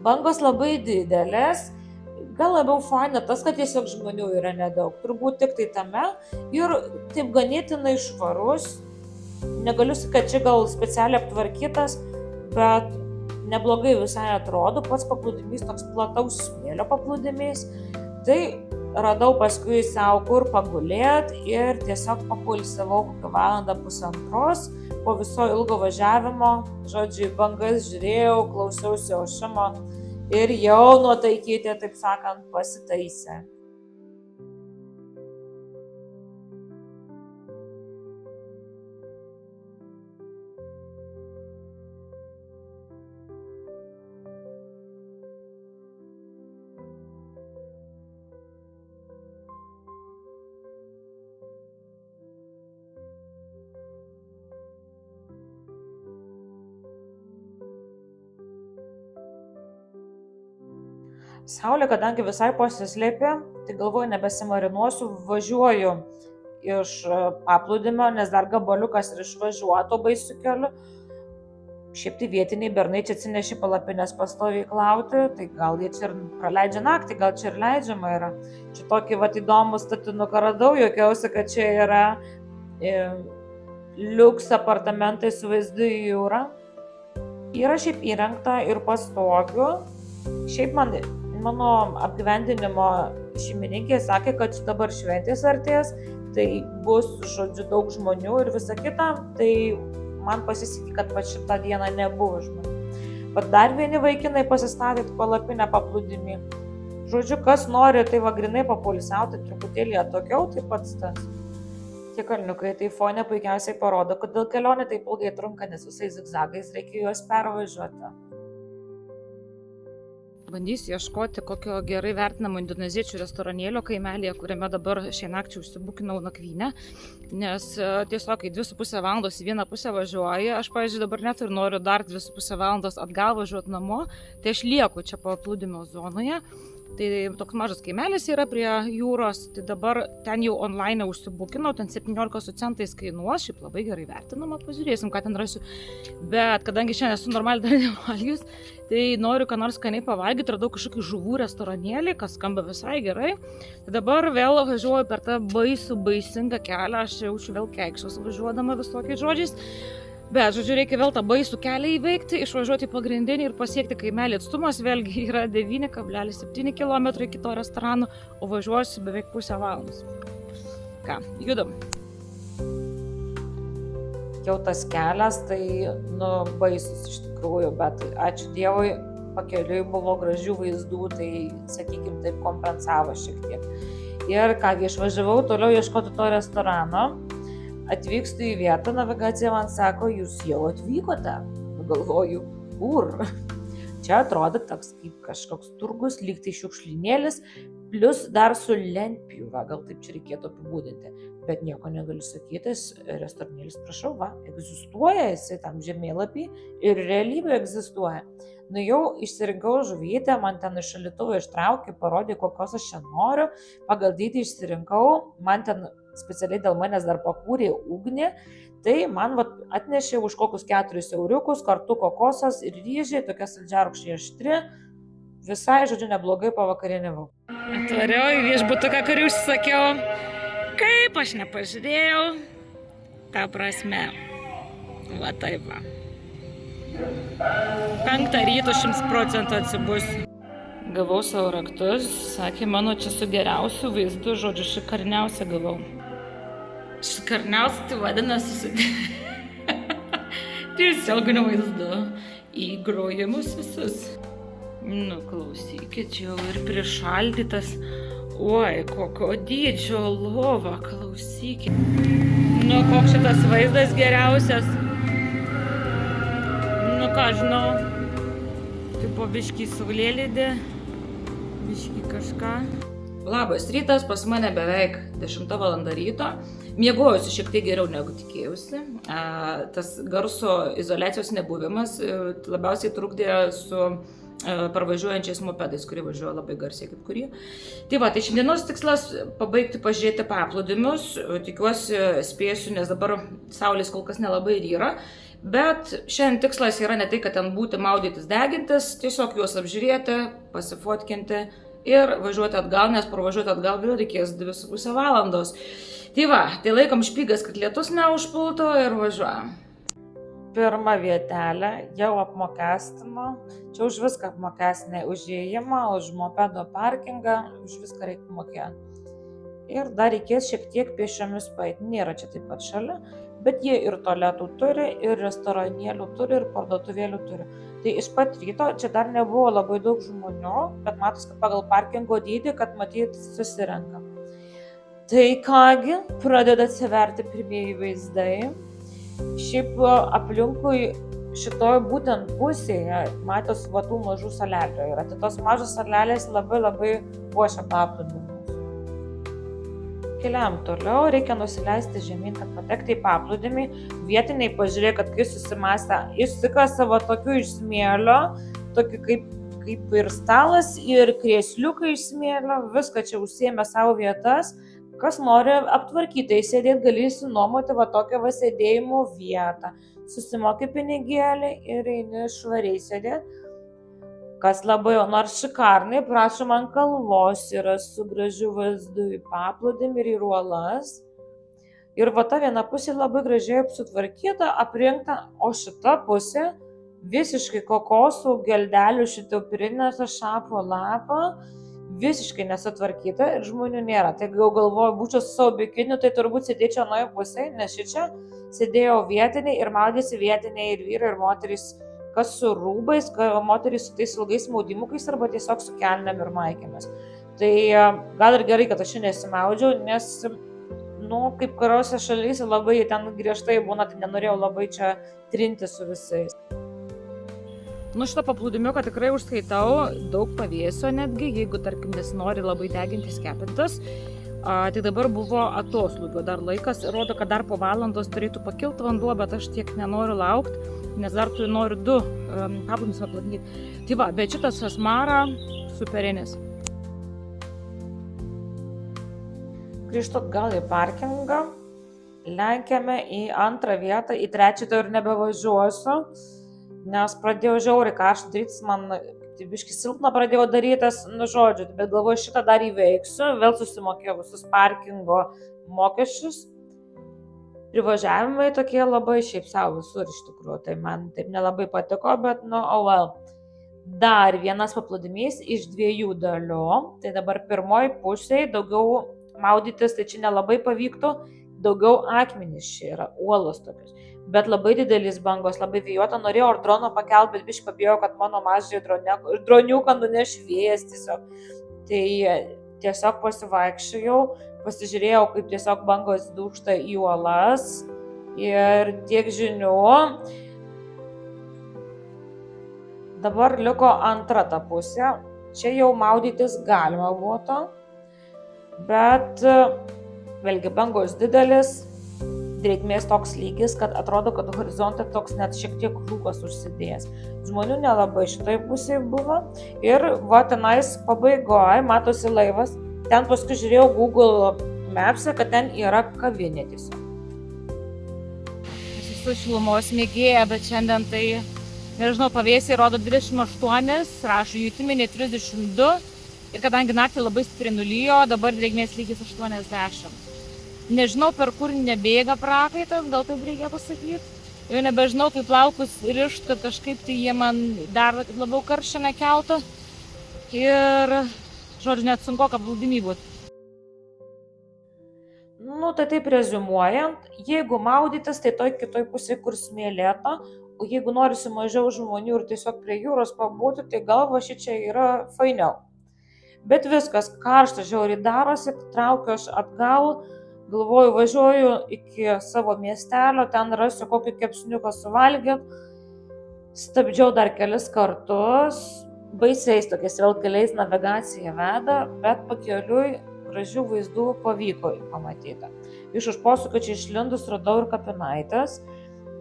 bangos labai didelės. Gal labiau faina tas, kad tiesiog žmonių yra nedaug. Turbūt tik tai tame. Ir taip ganėtinai švarus. Negaliu sakyti, kad čia gal specialiai aptvarkytas, bet neblogai visai atrodo. Pats paplūdimys toks plataus smėlio paplūdimys. Tai radau paskui savo kur pagulėti ir tiesiog papulsavau kokią valandą pusantros. Po viso ilgo važiavimo, žodžiu, bangas žiūrėjau, klausiausi ošimo. Ir jau nuotaikytė, taip sakant, pasitaisė. Saulė, kadangi visai pasislėpė, tai galvoju, nebesimarinuosiu, važiuoju iš paplūdimio, nes dar gabaliukas ir išvažiuoto baisiu keliu. Šiaip tai vietiniai bernai čia atsinešė palapinės pastoviai klauti, tai gal jie čia ir praleidžia naktį, gal čia ir leidžiama yra. Čia tokį įdomų statinuką radau, juokiausi, kad čia yra liuks apartamentai su vaizdu į jūrą. Yra šiaip įrengta ir pastogių. Šiaip mano apgyvendinimo šeimininkė sakė, kad dabar šventės artės, tai bus, žodžiu, daug žmonių ir visa kita, tai man pasisekė, kad pat šitą dieną nebuvo žmonių. Bet dar vieni vaikinai pasistatė palapinę paplūdimį. Žodžiu, kas nori, tai va grinai papoilsiauti, truputėlį atokiau, tai pats tas. Tie kalniukai tai fone puikiausiai parodo, kodėl kelionė taip ilgai trunka, nes visais zigzagais reikia juos pervažiuoti. Bandysiu ieškoti kokio gerai vertinamo indoneziečių restoranėlio kaimelėje, kuriame dabar šią naktį užsibukinau nakvynę, nes tiesiog kai 2,5 valandos į vieną pusę važiuoju, aš, pavyzdžiui, dabar net ir noriu dar 2,5 valandos atgal važiuoti namo, tai aš lieku čia paplūdimio zonoje, Tai toks mažas kaimelis yra prie jūros, tai dabar ten jau online užsibukinau, ten 17 su centais kainuos, šiaip labai gerai vertinama, pažiūrėsim, ką ten rasiu. Bet kadangi šiandien esu normaliai dar nevalgius, tai noriu ką nors skaniai pavalgyti, radau kažkokį žuvų restoranėlį, kas skamba visai gerai. Tai dabar vėl važiuoju per tą baisingą kelią, aš jaučiu vėl keikščiausi važiuodama visokiais žodžiais. Bet, žodžiu, reikia vėl tą baisų kelią įveikti, išvažiuoti į pagrindinį ir pasiekti kaimelį. Atstumas vėlgi yra 9,7 km iki to restorano, o važiuosiu beveik pusę valandos. Ką, judam. Jau tas kelias, tai, baisus iš tikrųjų, bet ačiū Dievui, pakeliui buvo gražių vaizdų, tai, sakykime, taip kompensavo šiek tiek. Ir kągi, išvažiavau toliau ieškoti to restorano. Atvykstu į vietą, navigacija man sako, jūs jau atvykote. Galvoju, kur? Čia atrodo toks kaip kažkoks turgus, lyg tai šiukšlinėlis, plus dar su lentpjūva, gal taip čia reikėtų apibūdinti. Bet nieko negaliu sakytis, restoranėlis, prašau, egzistuoja jisai tam žemėlapį ir realybė egzistuoja. Jau išsirinkau žuvytę, man ten iš šaldytuvo ištraukė, parodė, kokios aš čia noriu, pagal dydį išsirinkau, man ten specialiai dėl manęs dar pakūrė ugnį, tai man atnešė už kokius 4 euriukus, kartu kokosas ir ryžiai, tokia saldžiarūgščiai aštri, visai, žodžiu, neblogai pavakarieniavau. Atvariau į viešbutuką, kurį užsisakiau, kaip aš nepažiūrėjau, ta prasme, va taip va. 5 ryto 100% atsibusiu. Gavau savo raktus, sakė, mano čia su geriausiu vaizdu, žodžiu, šikarniausia gavau. Šikarniausia tai vadinasi tiesioginiu vaizdu į grojimus visus. Klausykit, jau ir prišaldytas. Oi, kokio dydžio lova, klausykit. Koks šitas vaizdas geriausias. Ką žinau, tai po biškį saulėlydį, biškį kažką. Labas rytas, pas mane beveik 10 val. Ryto. Miegojusi šiek tiek geriau negu tikėjausi. Tas garso izoliacijos nebuvimas labiausiai trukdė su parvažiuojančiais mopedais, kurie važiuoja labai garsiai kaip kurie. Tai tai šiandienos tikslas pabaigti pažiūrėti paplūdimius. Tikiuosi spėsiu, nes dabar saulės kol kas nelabai ir yra. Bet šiandien tikslas yra ne tai, kad ten būti, maudytis, degintis, tiesiog juos apžiūrėti, pasifotkinti ir važiuoti atgal, nes pravažiuoti atgal vėl reikės 2,5 valandos. Tai laikom špygas, kad lietus neužpultų ir važiuojam. Pirmą vietelę jau apmokestino, čia už viską apmokestinė, už įėjimą, už mopedo parkingą, už viską reikia mokėti. Ir dar reikės šiek tiek pėsčiomis paeiti, nėra čia taip pat šalia, bet jie ir tualetų turi, ir restoranėlių turi, ir parduotuvėlių turi. Tai iš pat ryto čia dar nebuvo labai daug žmonių, bet matos, kad pagal parkingo dydį, kad matyt susirenka. Tai kągi, pradeda atsiverti pirmieji vaizdai. Šiaip aplinkui šitoj būtent pusėje matos tų mažų salelių yra. Tai tos mažos salelės labai puošia paplūdimius. Keliam toliau, reikia nusileisti žemyn, kad patekti į paplūdimį. Vietiniai pažiūrėjo, kad kai susimąstė, išsikasa va tokių iš smėlio, tokį kaip ir stalas ir krėsliukai iš smėlio, viską čia užsiėmė savo vietas. Kas nori aptvarkyti, sėdėti gali išsinuomoti va tokią sėdėjimo vietą. Susimoki pinigėlį ir eini švariai sėdėti. Kas labai, nors šikarnai, prašom, ant kalvos yra su gražiu vaizdu į paplūdimį ir į uolas. Ir va ta viena pusė labai gražiai apsutvarkyta, aprinkta, o šita pusė visiškai kokosų geldelių šito pirinėso šapo lapą, visiškai nesutvarkyta ir žmonių nėra. Tai jau galvoju, būčiau su savo bikiniu, tai turbūt sėdėčiau anoje pusėje, nes šičia sėdėjo vietiniai ir maudėsi vietiniai ir vyrai, ir moterys, kas su rūbais, moterys su tais ilgais maudimukais arba tiesiog su kelnėm ir maikėmis. Tai gal ir gerai, kad aš nesimaudžiau, nes, kaip kuriuose šalyse labai ten griežtai būna, tai nenorėjau labai čia trinti su visais. Šitą paplūdimiuką tikrai užskaitau, daug pavėsio netgi, jeigu, tarkim, nesinori labai degintis kepintas. Tai dabar buvo atoslūgio dar laikas, rodo, kad dar po valandos turėtų pakilti vanduo, bet aš tiek nenoriu laukti, nes dar noriu 2 paplūdimius aplankyti. Tai bet šitas Asmara superinis. grįžtu atgal į parkingą, lenkiame į antrą vietą, į trečią tai ir nebevažiuosiu, nes pradėjau žiauriai karštą darytis, man biškį silpna pradėjau darytis, nu žodžiu, bet galvoju, šitą dar įveiksiu, vėl susimokėjau visus parkingo mokesčius. Privažiavimai tokie labai šiaip savo visur iš tikrųjų, tai man taip nelabai patiko, bet nu, oh well. Dar vienas paplūdimys iš 2 dalių, tai dabar pirmoji pusėje daugiau maudytis, tai čia nelabai pavyktų, daugiau akmenys čia yra, uolos tokios, bet labai didelis bangos, labai vėjuota, norėjau ar droną pakelti, bet biškį pabijau, kad mano mažai droniuką nuneš vėjas tiesiog, tai tiesiog pasivaikščiojau, pasižiūrėjau, kaip tiesiog bangos dūkšta į uolas ir tiek žinių. Dabar liko antra ta pusė, čia jau maudytis galima būtų, bet vėlgi bangos didelis, drėgmės toks lygis, kad atrodo, kad horizonte toks net šiek tiek rūkas užsidėjęs. Žmonių nelabai šitoj pusėje buvo ir va tenais pabaigoje matosi laivas, ten paskui žiūrėjau Google Maps'e, kad ten yra kavinė tiesiog. Aš esu šilumos mėgėja, bet šiandien tai, nežinau, pavėsiai rodo 28, rašo jutiminė 32 ir kadangi naktį labai stipriai nulijo, dabar drėgmės lygis 80. Nežinau, per kur nebėga prakaitas, gal taip reikia pasakyti. Jau nebežinau, kaip plaukus rišt, kad kažkaip tai jie man dar labiau karščio nekeltų. Ir, žodžiu, net sunku paplūdimy būti. Nu, tai taip reziumuojant, jeigu maudytis, tai toj kitoj pusėje, kur smėlėta, o jeigu norisi mažiau žmonių ir tiesiog prie jūros pabūti, tai gal va šičia yra fainiau. Bet viskas, karšta žiauriai darosi, traukiu aš atgal, galvoju, važiuoju iki savo miestelio, ten rasiu kokį kepsniuką suvalgyti, stabdžiau dar kelis kartus, baisiais tokiais vėl keliais navigacija veda, bet pakeliui gražių vaizdų pavyko pamatyti. Iš už posūkio čia išlindus radau ir kapinaitės,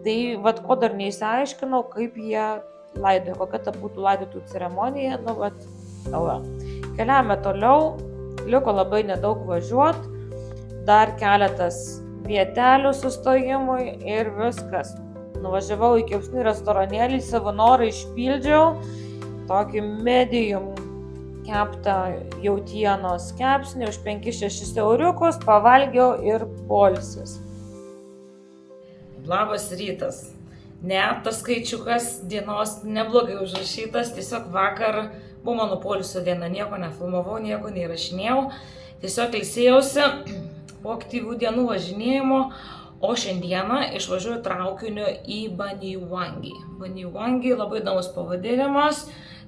tai vat ko dar neįsiaiškinau, kaip jie laidoja, kokia ta būtų laidotų ceremonija, nu vat, keliavome toliau, liko labai nedaug važiuoti, dar keletas vietelių sustojimui ir viskas. Nuvažiavau į kepsnių restoranėlį, savo norą išpildžiau, tokį medium keptą jautienos kepsnį už 5-6 euriukus, pavalgiau ir poilsis. Labas rytas. Ne, tas skaičiukas dienos neblogai užrašytas, tiesiog vakar buvo mano poilsio diena, nieko nefilmavau, nieko neįrašinėjau, tiesiog ilsėjausi po aktyvių dienų važinėjimo, o šiandieną išvažiuoju traukiniu į Banyuwangi. Banyuwangi labai įdomus pavadinimas,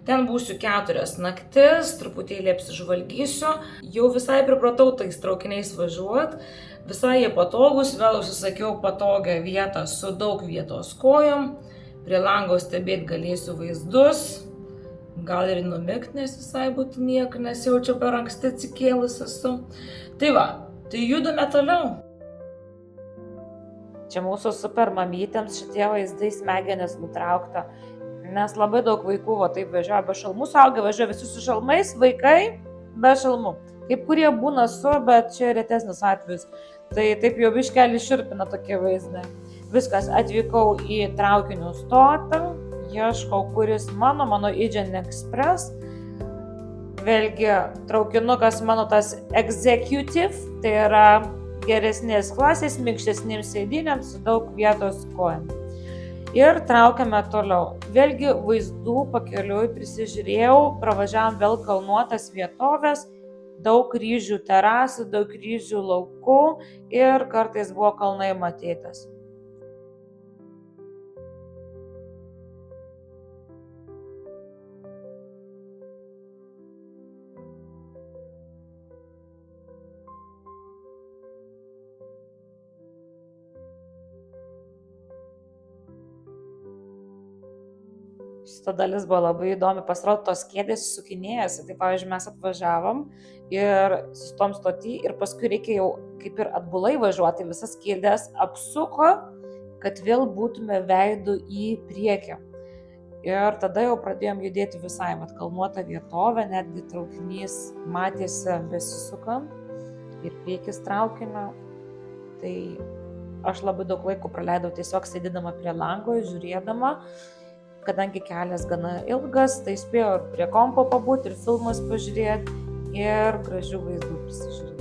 ten būsiu 4 naktis, truputėlį apsižvalgysiu, jau visai pripratau tais traukiniais važiuoti, visai jie patogus, vėl užsisakiau patogią vietą su daug vietos kojom, prie lango stebėti galėsiu vaizdus, gal ir numigti, nes visai būtų nieko, nes jaučiu per anksti atsikėlus esu. Tai va, tai judame toliau. Čia mūsų super mamytėms šitie vaizdai smegenis nutraukta, nes labai daug vaikų va taip važiuoja be šalmų, suaugę važiuoja visi su šalmais, vaikai be šalmų. Kaip kurie būna su, bet čia retesnis atvejis. Tai taip jau biškelį širpina tokie vaizdai. Viskas, atvykau į traukinių stotą, ieškau, kuris mano Aegean Express. Vėlgi, traukinukas mano tas executive, tai yra geresnės klasės, minkštesnėms sėdynėms, su daug vietos kojom. Ir traukiame toliau. Vėlgi, vaizdų pakeliui prisižiūrėjau, pravažiavom vėl kalnuotas vietovės, daug kryžių terasų, daug kryžių laukų ir kartais buvo kalnai matytas. Šita dalis buvo labai įdomi, pasirodo, tos kėdės sukinėjasi. Tai pavyzdžiui, mes atvažiavom ir sustom stotį ir paskui reikia jau kaip ir atbulai važiuoti, visas kėdės apsuko, kad vėl būtume veidu į priekį. Ir tada jau pradėjom judėti visai, mat kalnuota vietovė, netgi traukinys matėsi besisukant. ir priekis traukinio. Tai aš labai daug laiko praleidau tiesiog sėdėdama prie lango, žiūrėdama, kadangi kelias gana ilgas, tai spėjau ir prie kompo pabūti, ir filmus pažiūrėti, ir gražių vaizdų prisižiūrėti.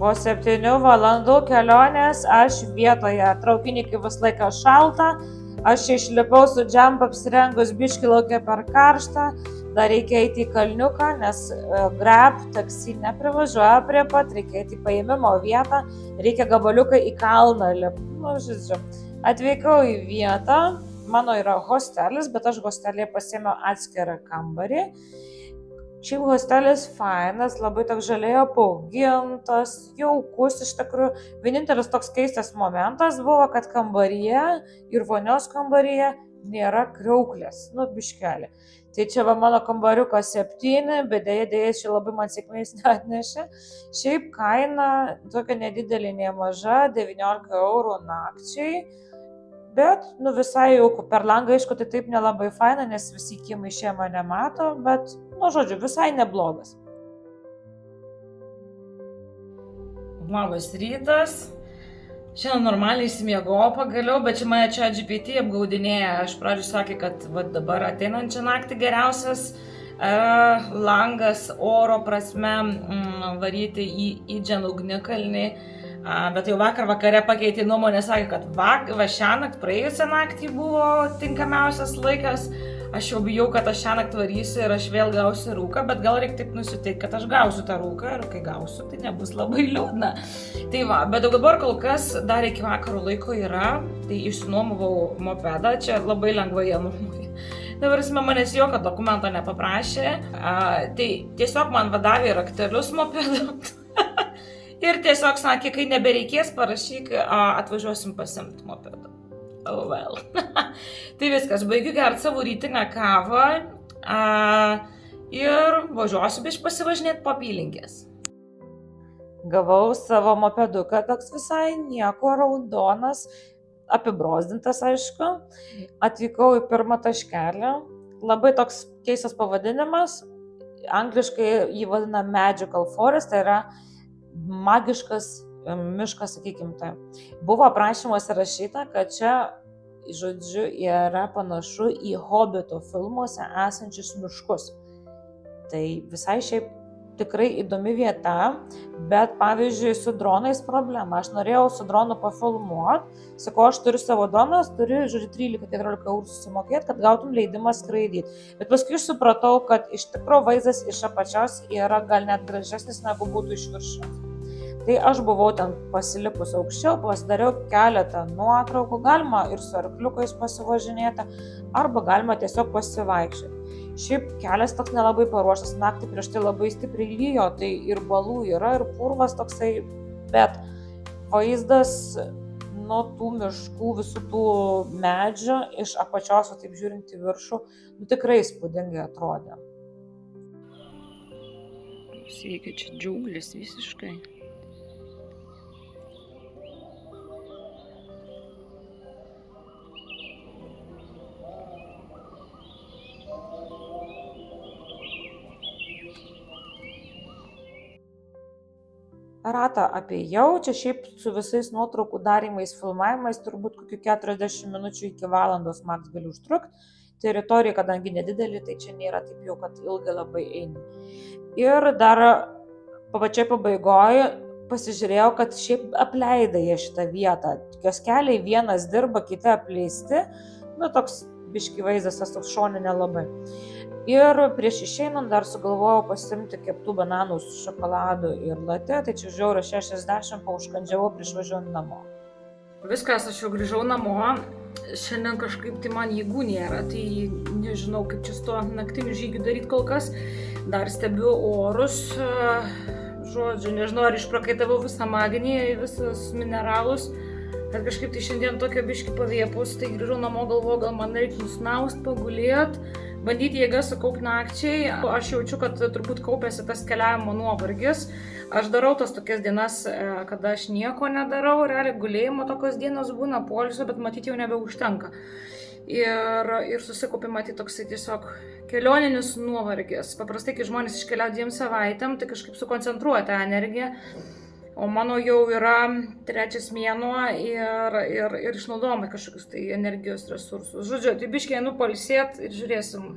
Po 7 valandų kelionės aš vietoje, traukinį kaip vis laiką šalta, aš išlipau su džemp apsirengus biškį laukia per karštą, dar reikia eiti į kalniuką, nes Grab taksi neprivažiuoja prie pat, reikia eiti į paėmimo vietą, reikia gabaliuką į kalną lipti. Nu, žodžiu, atvykau į vietą, mano yra hostelis, bet aš hostelėje pasiėmiau atskirą kambarį. Šiaip hostelis fainas, labai toks žaliai apaugintas, jaukus iš tikrųjų. Vienintelis toks keistas momentas buvo, kad kambaryje ir vonios kambaryje nėra kriauklės, nu biškelį. Tai čia va mano kambariukas 7, bet dėja čia labai man sėkmės neatnešė. Šiaip kaina tokia nedidelė, nemaža, 19 eurų nakčiai. Bet, nu visai jauku, per langą, aišku, tai taip nelabai faina, nes visi kiemai šie mane mato, bet, nu žodžiu, visai neblogas. Labas rytas. Šiandien normaliai įsimiegojau pagaliau, bet čia mane ChatGPT apgaudinėja. Aš pradžiui sakė, kad va, dabar ateinančią naktį geriausias langas oro prasme varyti į Džen ugnikalnį. Bet jau vakar vakare pakeitė nuomonę, sakė, kad va šiąnakt praėjusią naktį buvo tinkamiausias laikas. Aš jau bijau, kad aš šiąnakt varysiu ir aš vėl gausiu rūką, bet gal reikia taip nusiteikti, kad aš gausiu tą rūką ir kai gausiu, tai nebus labai liūdna. Tai va, bet dabar kol kas dar iki vakaro laiko yra, tai išsinuomavau mopedą, čia labai lengvai jie nuomoja. Dabar manęs jokio dokumento nepaprašė, tai tiesiog man vadavė raktelius mopedą. Ir tiesiog sakė, kai nebereikės, parašyk, atvažiuosim pasimti mopedą. Oh well. Tai viskas, baigiu gerti savo rytinę kavą ir važiuosiu biškį pasivažinėti po apylinkės. Gavau savo mopeduką, toks visai nieko, raudonas, apibrozdintas aišku. Atvykau į pirmą taškelį, labai toks keistas pavadinimas, angliškai jį vadina Magical Forest, tai yra magiškas miškas, sakykim tai. Buvo aprašymuose rašyta, kad čia, žodžiu, yra panašu į Hobbito filmuose esančius miškus. Tai visai šiaip tikrai įdomi vieta, bet pavyzdžiui su dronais problema. Aš norėjau su dronu pafilmuoti, sakau, aš turiu savo dronas, turiu, žodžiu, 13-14 eurų susimokėti, kad gautum leidimą skraidyti. Bet paskui aš supratau, kad iš tikrųjų vaizdas iš apačios yra gal net gražesnis negu būtų iš viršaus. Tai aš buvau ten pasilipus aukščiau, pasidariau keletą nuotraukų, galima ir su arkliukais pasivažinėti, arba galima tiesiog pasivaikščioti. Šiaip kelias toks nelabai paruoštas, naktį prieš tai labai stipriai lyjo, tai ir balų yra, ir purvas toksai, bet vaizdas nuo tų miškų, visų tų medžių iš apačios, o taip žiūrint į viršų, nu tikrai įspūdingai atrodė. Siekia čia džiunglis visiškai. ratą apėjau, čia šiaip su visais nuotraukų darymais, filmavimais turbūt kokių 40 minučių iki valandos maks gali užtrukti. Teritorija, kadangi nedidelė, tai čia nėra taip jau, kad ilgai labai eini. Ir dar pačioj pabaigoje pasižiūrėjau, kad šiaip apleidai jie šitą vietą. Kioskeliai vienas dirba, kiti apleisti. Toks biški vaizdas, tas toks šoninė labai. Ir prieš išeinant dar sugalvojau pasimti keptų bananų su šokoladu ir latė, tai čia žiaura 60, paužkandžiavau prieš važiuojant namo. Viskas, aš jau grįžau namo, šiandien kažkaip tai man jėgų nėra, tai nežinau kaip čia su tuo naktiniu žygiu daryti kol kas, dar stebiu orus, žodžiu, nežinau ar išprakaitavau visą magnį, visus mineralus, bet kažkaip tai šiandien tokio biški pavėpus, tai grįžau namo, galvoju, gal man reikia nusnaust, pagulėt, bandyti jėgas sukaupti nakčiai. Aš jaučiu, kad turbūt kaupėsi tas keliavimo nuovargis. Aš darau tas tokias dienas, kada aš nieko nedarau, realiai gulėjimo tokios dienos būna poilsio, bet matyti jau nebeužtenka. Ir susikaupi matyti toksai tiesiog kelioninis nuovargis. Paprastai, kai žmonės iškeliauja 2 savaitėm, tai kažkaip sukoncentruoja tą energiją. O mano jau yra 3 mėnuo ir išnaudojame kažkokius tai energijos resursus. Žodžiu, tai biškiai einu pailsėt ir žiūrėsim,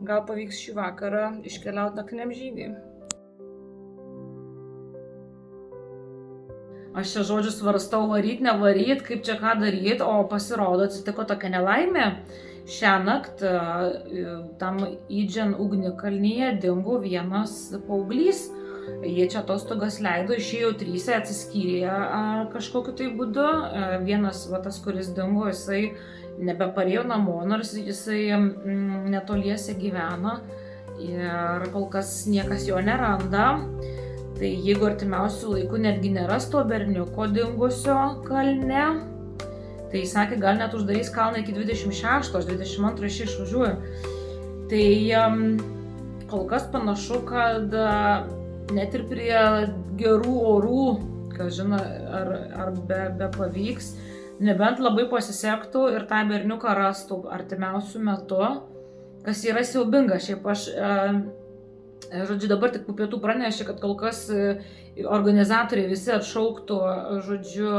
gal pavyks šį vakarą iškeliauti naktiniam žygiui. Aš čia žodžiu svarstau varyt, nevaryt, kaip čia ką daryt, o pasirodo atsitiko tokia nelaimė. Šią naktį tam Idžen ugnikalnyje dingo vienas paauglys. Jie čia atostogas leido, išėjo 3, atsiskyrė kažkokiu tai būdu. Vienas, tas, kuris dingo, jisai nebeparėjo namo, nors jisai netoliese gyvena ir kol kas niekas jo neranda. Tai jeigu artimiausių laikų netgi neras to berniuko dingusio kalne, tai sakė, gal net uždarys kalną iki 26, aš 22 išvažiuoju. Tai kol kas panašu, kad net ir prie gerų orų, kažin ar be pavyks, nebent labai pasisektų ir tą berniuką rastų artimiausių metų, kas yra siaubinga. Šiaip aš, žodžiu, dabar tik po pietų pranešė, kad kol kas organizatoriai visi atšauktų, žodžiu,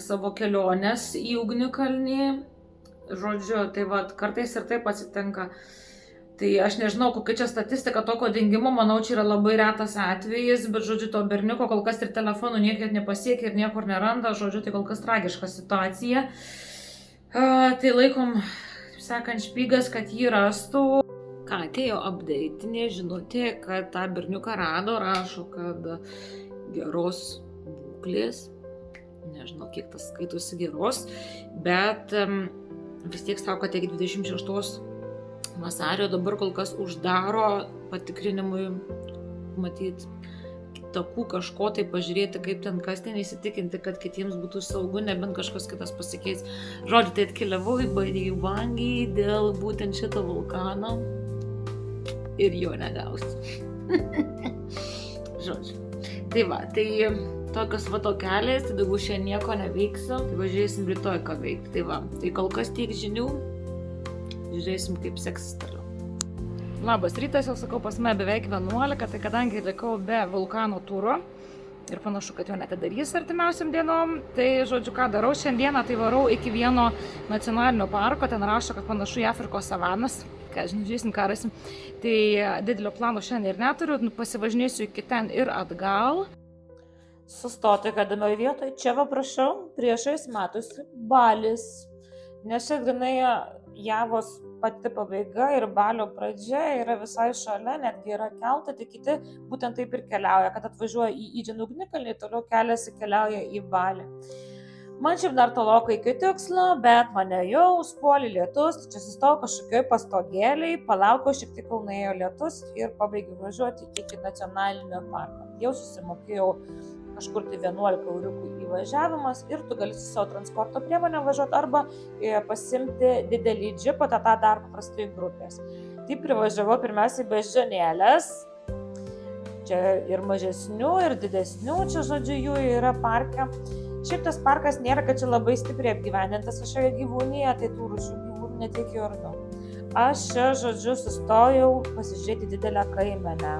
savo keliones į ugnikalnį. Žodžiu, tai kartais ir taip atsitinka. Tai aš nežinau, kokia čia statistika tokio dingimo, manau, čia yra labai retas atvejis, bet, žodžiu, to berniuko kol kas ir telefonų niekiek nepasiekia ir niekur neranda, žodžiu, tai kol kas tragiška situacija. Tai laikom, sakant, špygas, kad jį rastų. Ką, atėjo updatinė žinutė, kad tą berniuką rado, rašo, kad geros būklės, nežinau, kiek tas skaitosi geros, bet vis tiek sako, kad iki 26 vasario dabar kol kas uždaro patikrinimui, matyt, takų kažko tai pažiūrėti, kaip ten kas ten įsitikinti, kad kitiems būtų saugu, nebent kažkas kitas pasikeis. Žodžiu, tai atkeliavau į Badivangi dėl būtent šito vulkano ir jo negausiu. Žodžiu. Tai va, tai tokios kelias, tai daugiau šiandien nieko neveiksiu, tai važiuosim rytoj ką veikti. Tai va, tai kol kas tiek žinių. Žiūrėsim, kaip seksis toliau. Labas rytas, jau sakau, pas mane beveik 11, tai kadangi likau be vulkano turo ir panašu, kad jo netidarys artimiausiam dienom, tai žodžiu, ką darau šiandieną, tai varau iki vieno nacionalinio parko, ten rašo, kad panašu į Afrikos savanas, ką žinai, žiūrėsim, ką rasim. Tai didelio plano šiandien ir neturiu, pasivažinėsiu iki ten ir atgal. Sustoti, kadamai vietoj, čia va prašau, priešais matosi Balis, nes čia grinai Javos pati pabaiga ir Balio pradžia yra visai šalia, netgi yra keltai, tai kiti būtent taip ir keliauja, kad atvažiuoja į Idžen ugnikalnį, toliau keliasi keliauja į Balį. Man šiaip dar tolokai iki tikslo, bet mane jau užpuolė lietus, čia sustojau kažkokioj pastogėliai, palaukiau šiek tiek, kol nuėjo lietus ir pabaigiau važiuoti iki nacionalinio parko. Jau susimokėjau kažkur tai 11 euriukų įvažiavimas ir tu gali su savo transporto priemonę važiuoti arba pasimti didelį džipą, tą dar paprastai grupės. Tai privažiavau pirmiausiai beždžionėlės, čia ir mažesnių, ir didesnių, čia žodžiu jų yra parke. Šiaip tas parkas nėra, kad čia labai stipriai apgyvendintas kažkoje gyvūnyje, tai tų rūšių gyvūnų netiek jau ir daug. Aš čia žodžiu sustojau pasižiūrėti didelę kaimenę,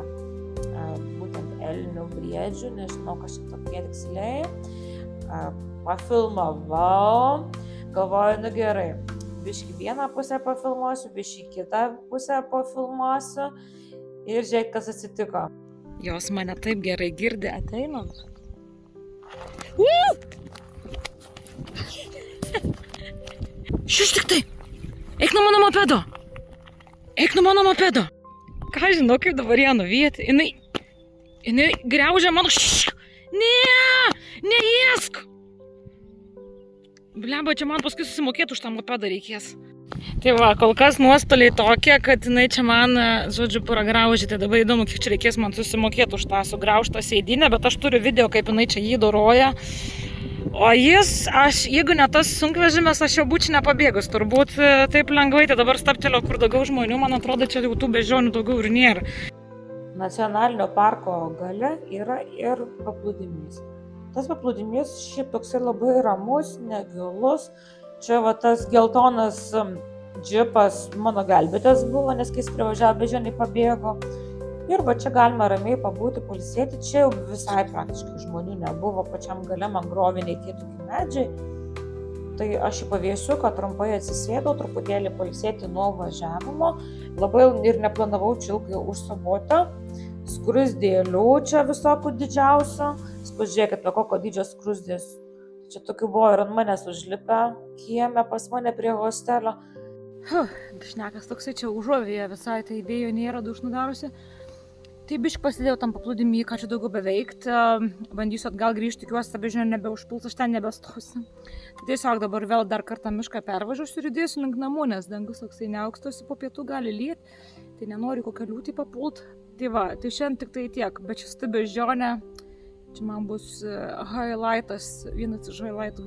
būtent elnių briedžių, nežinau, kas čia tokie tiksliai. Pafilmavau, galvoju, nu gerai, biškį vieną pusę pafilmuosiu, biškį kitą pusę pafilmuosiu ir žiūrėk, kas atsitiko. Jos mane taip gerai girdi ateinant. Šiš tik tai! Eik nuo mano mopedo! Eik nuo mano mopedo! Ką žinau, kaip dabar ją nuvyti? Jinai griaužia mano... Ne! Neėsk! Blemba, čia man paskui susimokėti už tą mopedą reikės. Tai va, kol kas nuostoliai tokie, kad jinai čia man, žodžiu, paragraužė. Tai dabar įdomu, kiek čia reikės man susimokėti už tą sugraužtą sėdynę, bet aš turiu video, kaip jinai čia jį doroja. O jeigu ne tas sunkvežimis, aš jau būčiau nepabėgus. Turbūt taip lengvai, tai dabar stabtelio, kur daugiau žmonių, man atrodo, čia jau tų beždžionių daugiau ir nėra. Nacionalinio parko gale yra ir paplūdimys. Tas paplūdimys šiaip toksai labai ramus, negilus. Čia va tas geltonas džipas mano gelbėtas buvo, nes kai jis privažiavo, beždžioniai pabėgo. Ir va čia galima ramiai pabūti, pailsėti. Čia jau visai praktiškai žmonių nebuvo, pačiam gale mangroviniai tie tokie medžiai. Tai aš į pavėsiuką trumpai atsisėdau, truputėlį pailsėti nuo važiavimo. Labai ir neplanavau čia ilgai užsaboti. Skruzdėlių čia visokių didžiausių. Pažiūrėkit, apie kokio dydžio skruzdės. Čia tokių buvo ir ant manęs užlipę kieme pas mane prie hostelio. Šnekas toksai čia užuovėje visai, tai idėjų nėra dušnų darusi. Tai biškai pasidėjau tam paplūdimį, ką čia daugiau beveikti. Bandysiu atgal grįžti, tikiuosi, ta beždžionė nebeužpuls, aš ten nebestosiu. Tai tiesiog dabar vėl dar kartą mišką pervažiuosiu ir judėsiu link namų, nes dangus toksai neaukstosi, po pietų gali lyt. Tai nenoriu kokią liūtį papult. Tai va, tai šiandien tik tai tiek, bet šis beždžionė. Čia man bus highlightas, vienas iš highlightų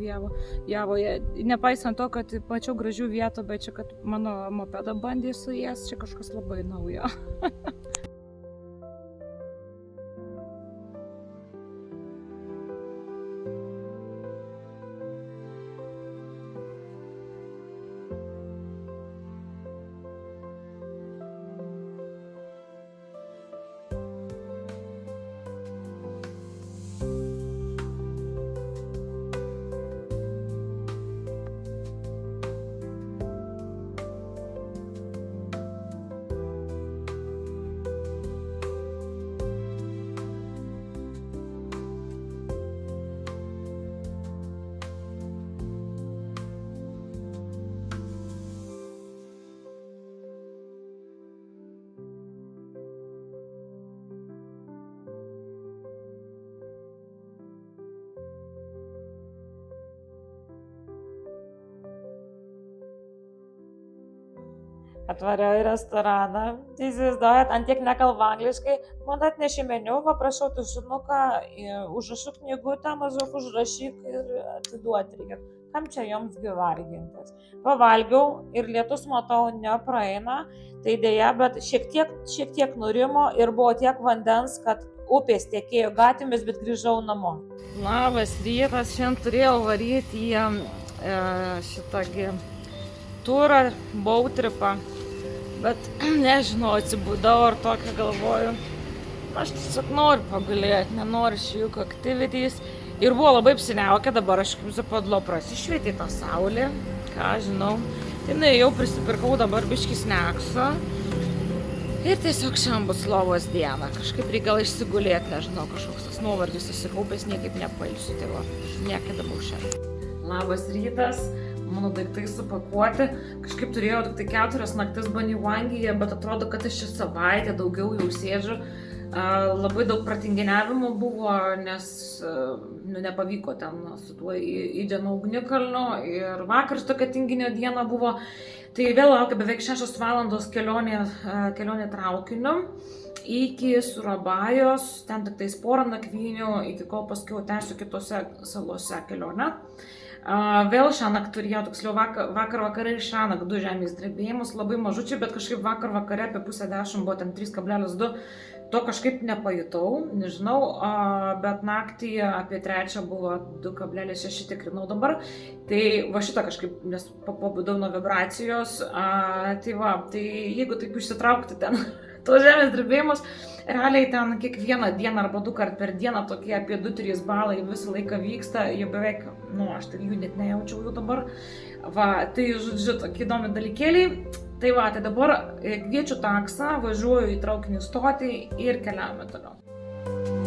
Javoje. Nepaisant to, kad pačiau gražių vietų, bet čia, kad mano mopedą bandė suės, čia kažkas labai naujo. Atvariau į restoraną, įsivaizduojat, ant tiek nekalba angliškai, man atnešė meniu, paprašau tušinuką, užrašų knygutę, maždaug užrašyk ir atiduoti reikia. Kam čia joms gyvargintis? Pavalgiau ir lietus, matau, nepraeina, tai dėja, bet šiek tiek nurimo ir buvo tiek vandens, kad upės tekėjo gatėmis, bet grįžau namo. Labas rytas, šiandien turėjau varyti į šitągi turą, bautripą, bet nežinau, atsibudau ar tokia galvoju. Aš tiesiog noriu pagulėti, nenoriu šiuk activities. Ir buvo labai apsiniaukę, dabar aš kaip zapadlo prasišvietė tą saulę, ką žinau. Tai nuėjau, prisipirkau dabar biškį snaksą. Ir tiesiog šiandien bus lovos diena. Kažkaip reikia gal išsigulėti, nežinau, kažkoks tas nuovargis susikaupęs, niekaip nepailsiu. Tai va, niekada buvau šiandien. Labas rytas. Mano daiktai supakuoti. Kažkaip turėjau tik tai 4 naktis Banyuangyje, bet atrodo, kad aš šią savaitę daugiau jau sėdžiu. Labai daug pratinginiavimų buvo, nes nepavyko ten su tuo įdėnu ugnikalnu. Ir vakar tokia tinginio diena buvo. Tai vėl laukia beveik 6 valandos kelionė traukiniu iki Surabajos, ten tik tai porą nakvynių, iki kol paskui tęsiu kitose salose kelionę. Vėl šiąnakt turėjau, tiksliau vakar vakare ir šiąnakt 2 žemės drebėjimus, labai mažučiai, bet kažkaip vakar vakare apie 9:30 buvo ten 3,2, to kažkaip nepajutau, nežinau, bet naktį apie 3 buvo 2,6 tikrinau dabar, tai va šitą kažkaip, nes pabudau nuo vibracijos, tai va, tai jeigu taip išsitraukti ten tos žemės drebėjimus, realiai ten kiekvieną dieną arba 2 kart per dieną tokie apie 2-3 balai visą laiką vyksta, jie beveik, aš tai jų net nejaučiau jau dabar. Va, tai žodžiu, tokie įdomi dalykėliai. Tai va, tai dabar kviečiu taksą, važiuoju į traukinį stotį ir keliaujame toliau.